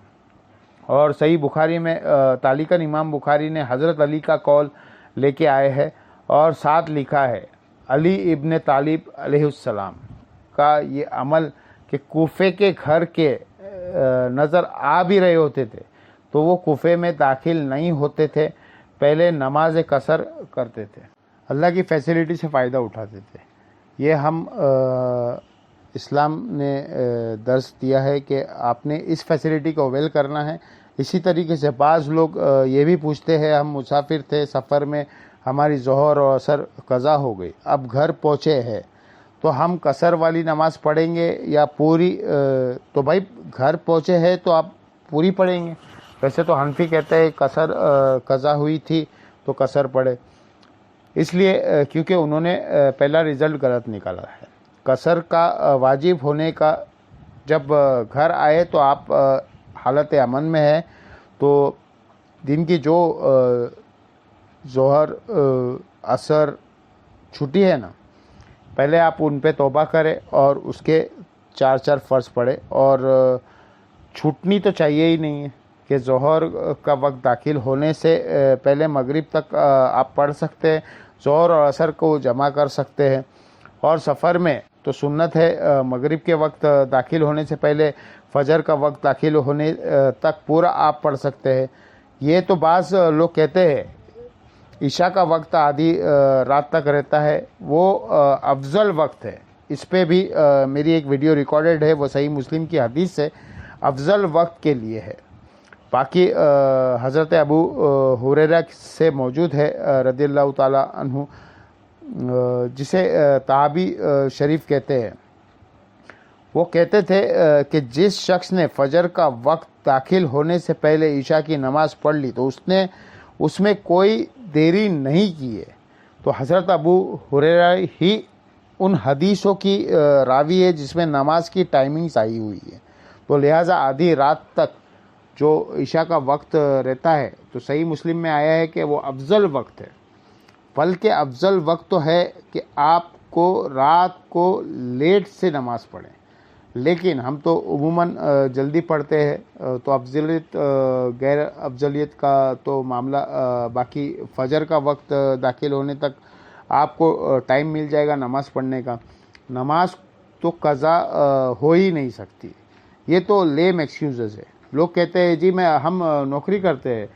Speaker 2: اور صحیح بخاری میں تعلیقاً امام بخاری نے حضرت علی کا قول لے کے آئے ہیں اور ساتھ لکھا ہے علی ابن طالب علیہ السلام کا یہ عمل کہ کوفے کے گھر کے نظر آ بھی رہے ہوتے تھے تو وہ کوفے میں داخل نہیں ہوتے تھے, پہلے نماز قصر کرتے تھے, اللہ کی فیسلٹی سے فائدہ اٹھاتے تھے. یہ ہم اسلام نے درس دیا ہے کہ آپ نے اس فیسلٹی کو اویل کرنا ہے. اسی طریقے سے بعض لوگ یہ بھی پوچھتے ہیں, ہم مسافر تھے سفر میں, ہماری ظہر اور عصر قضا ہو گئی, اب گھر پہنچے ہیں تو ہم قصر والی نماز پڑھیں گے یا پوری؟ تو بھائی گھر پہنچے ہیں تو آپ پوری پڑھیں گے. ویسے تو حنفی کہتے ہیں قصر قضا ہوئی تھی تو قصر پڑھے, اس لیے کیونکہ انہوں نے پہلا رزلٹ غلط نکالا ہے. قصر کا واجب ہونے کا جب گھر آئے تو آپ حالت امن میں ہے تو دن کی جو ظہر عصر چھٹی ہے نا, پہلے آپ ان پہ توبہ کریں اور اس کے 4 فرض پڑھے. اور چھوٹنی تو چاہیے ہی نہیں ہے کہ ظہر کا وقت داخل ہونے سے پہلے مغرب تک آپ پڑھ سکتے ہیں, ظہر اور عصر کو جمع کر سکتے ہیں. اور سفر میں تو سنت ہے مغرب کے وقت داخل ہونے سے پہلے فجر کا وقت داخل ہونے تک پورا آپ پڑھ سکتے ہیں. یہ تو بعض لوگ کہتے ہیں عشاء کا وقت آدھی رات تک رہتا ہے, وہ افضل وقت ہے. اس پہ بھی میری ایک ویڈیو ریکارڈڈ ہے, وہ صحیح مسلم کی حدیث سے افضل وقت کے لیے ہے. باقی حضرت ابو ہریرہ سے موجود ہے رضی اللہ تعالی عنہ, جسے تابعی شریف کہتے ہیں, وہ کہتے تھے کہ جس شخص نے فجر کا وقت داخل ہونے سے پہلے عشاء کی نماز پڑھ لی تو اس نے اس میں کوئی دیری نہیں کی ہے. تو حضرت ابو ہریرہ ہی ان حدیثوں کی راوی ہے جس میں نماز کی ٹائمنگز آئی ہوئی ہے. تو لہٰذا آدھی رات تک جو عشاء کا وقت رہتا ہے تو صحیح مسلم میں آیا ہے کہ وہ افضل وقت ہے. بلکہ افضل وقت تو ہے کہ آپ کو رات کو لیٹ سے نماز پڑھیں, لیکن ہم تو عموماً جلدی پڑھتے ہیں تو افضلیت غیر افضلیت کا تو معاملہ باقی فجر کا وقت داخل ہونے تک آپ کو ٹائم مل جائے گا نماز پڑھنے کا. نماز تو قضا ہو ہی نہیں سکتی, یہ تو لیم ایکسکیوزز ہے. لوگ کہتے ہیں جی ہم نوکری کرتے ہیں,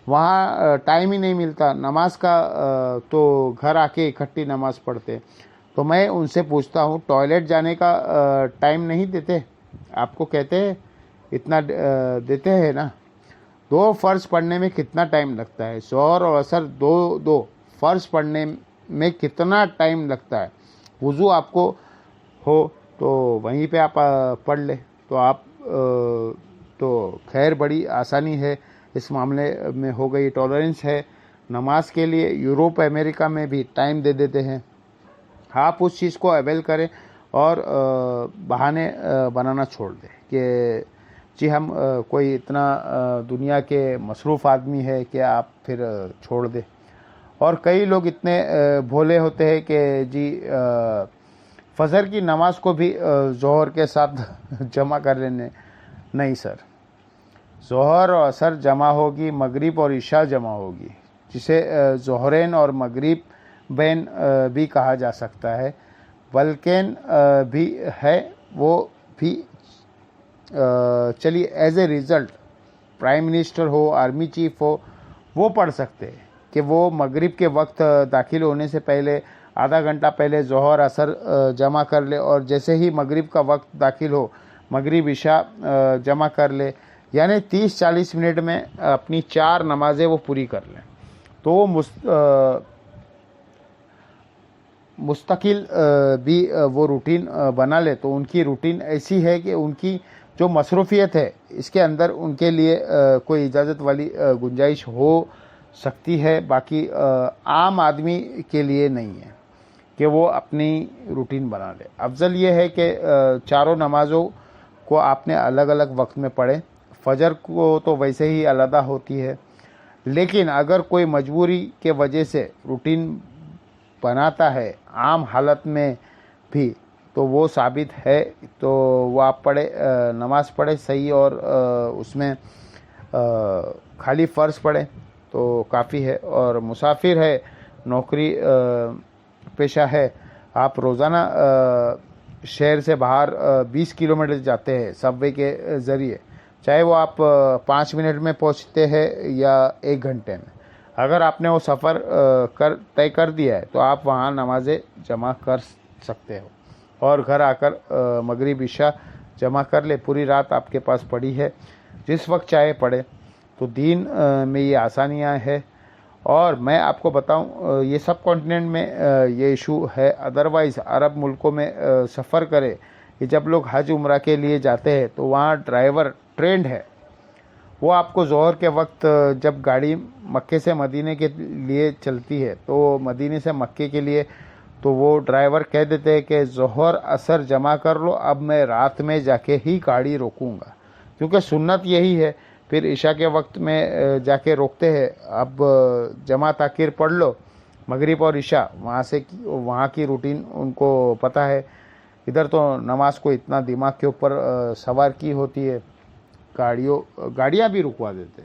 Speaker 2: وہاں ٹائم ہی نہیں ملتا نماز کا, تو گھر آ کے اکٹھی نماز پڑھتے. تو میں ان سے پوچھتا ہوں ٹوائلٹ جانے کا ٹائم نہیں دیتے؟ آپ کو کہتے ہیں اتنا دیتے ہیں نا. 2 فرض پڑھنے میں کتنا ٹائم لگتا ہے؟ ظہر اور عصر دو فرض پڑھنے میں کتنا ٹائم لگتا ہے؟ وضو آپ کو ہو تو وہیں پہ آپ پڑھ لیں. تو آپ تو خیر بڑی آسانی ہے اس معاملے میں ہو گئی. ٹالرنس ہے نماز کے لیے. یوروپ امریکہ میں بھی ٹائم دے دیتے ہیں. آپ اس چیز کو اویل کریں اور بہانے بنانا چھوڑ دیں کہ جی ہم کوئی اتنا دنیا کے مصروف آدمی ہے کہ آپ پھر چھوڑ دیں. اور کئی لوگ اتنے بھولے ہوتے ہیں کہ جی فجر کی نماز کو بھی ظہر کے ساتھ جمع کر لینے. نہیں سر, ظہر اور عصر جمع ہوگی, مغرب اور عشاء جمع ہوگی, جسے ظہرین اور مغرب بین بھی کہا جا سکتا ہے. بلکین بھی ہے, وہ بھی چلیے as a result prime minister ہو, آرمی چیف ہو, وہ پڑھ سکتے ہیں کہ وہ مغرب کے وقت داخل ہونے سے پہلے آدھا گھنٹہ پہلے ظہر عصر جمع کر لے, اور جیسے ہی مغرب کا وقت داخل ہو مغرب عشاء جمع کر لے. یعنی 30-40 منٹ میں اپنی 4 نمازیں وہ پوری کر لیں. تو وہ مستقل بھی وہ روٹین بنا لے. تو ان کی روٹین ایسی ہے کہ ان کی جو مصروفیت ہے اس کے اندر ان کے لیے کوئی اجازت والی گنجائش ہو سکتی ہے. باقی عام آدمی کے لیے نہیں ہے کہ وہ اپنی روٹین بنا لے. افضل یہ ہے کہ چاروں نمازوں کو آپ نے الگ الگ وقت میں پڑھیں. فجر کو تو ویسے ہی علیحدہ ہوتی ہے, لیکن اگر کوئی مجبوری کے وجہ سے روٹین بناتا ہے عام حالت میں بھی تو وہ ثابت ہے, تو وہ آپ نماز پڑھے صحیح, اور اس میں خالی فرض پڑھیں تو کافی ہے. اور مسافر ہے, نوکری پیشہ ہے, آپ روزانہ شہر سے باہر 20 کلومیٹر جاتے ہیں سب وے کے ذریعے, چاہے وہ آپ 5 منٹ میں پہنچتے ہیں یا 1 گھنٹے میں. اگر آپ نے وہ سفر طے کر دیا ہے تو آپ وہاں نمازیں جمع کر سکتے ہو, اور گھر آ کر مغرب عشاء جمع کر لے. پوری رات آپ کے پاس پڑی ہے, جس وقت چاہے پڑھے. تو دین میں یہ آسانیاں ہیں. اور میں آپ کو بتاؤں یہ سب کانٹیننٹ میں یہ ایشو ہے. ادروائز عرب ملکوں میں سفر کرے کہ جب لوگ حج عمرہ کے لیے جاتے ہیں تو وہاں ڈرائیور ٹرینڈ ہے. وہ آپ کو ظہر کے وقت جب گاڑی مکے سے مدینے کے لیے چلتی ہے تو مدینے سے مکے کے لیے, تو وہ ڈرائیور کہہ دیتے ہیں کہ ظہر عصر جمع کر لو, اب میں رات میں جا کے ہی گاڑی روکوں گا, کیونکہ سنت یہی ہے. پھر عشاء کے وقت میں جا کے روکتے ہیں, اب جمع تاخیر پڑھ لو مغرب اور عشاء. وہاں کی روٹین ان کو پتہ ہے. ادھر تو نماز کو اتنا دماغ کے اوپر سوار کی ہوتی ہے, گاڑیاں بھی رکوا دیتے.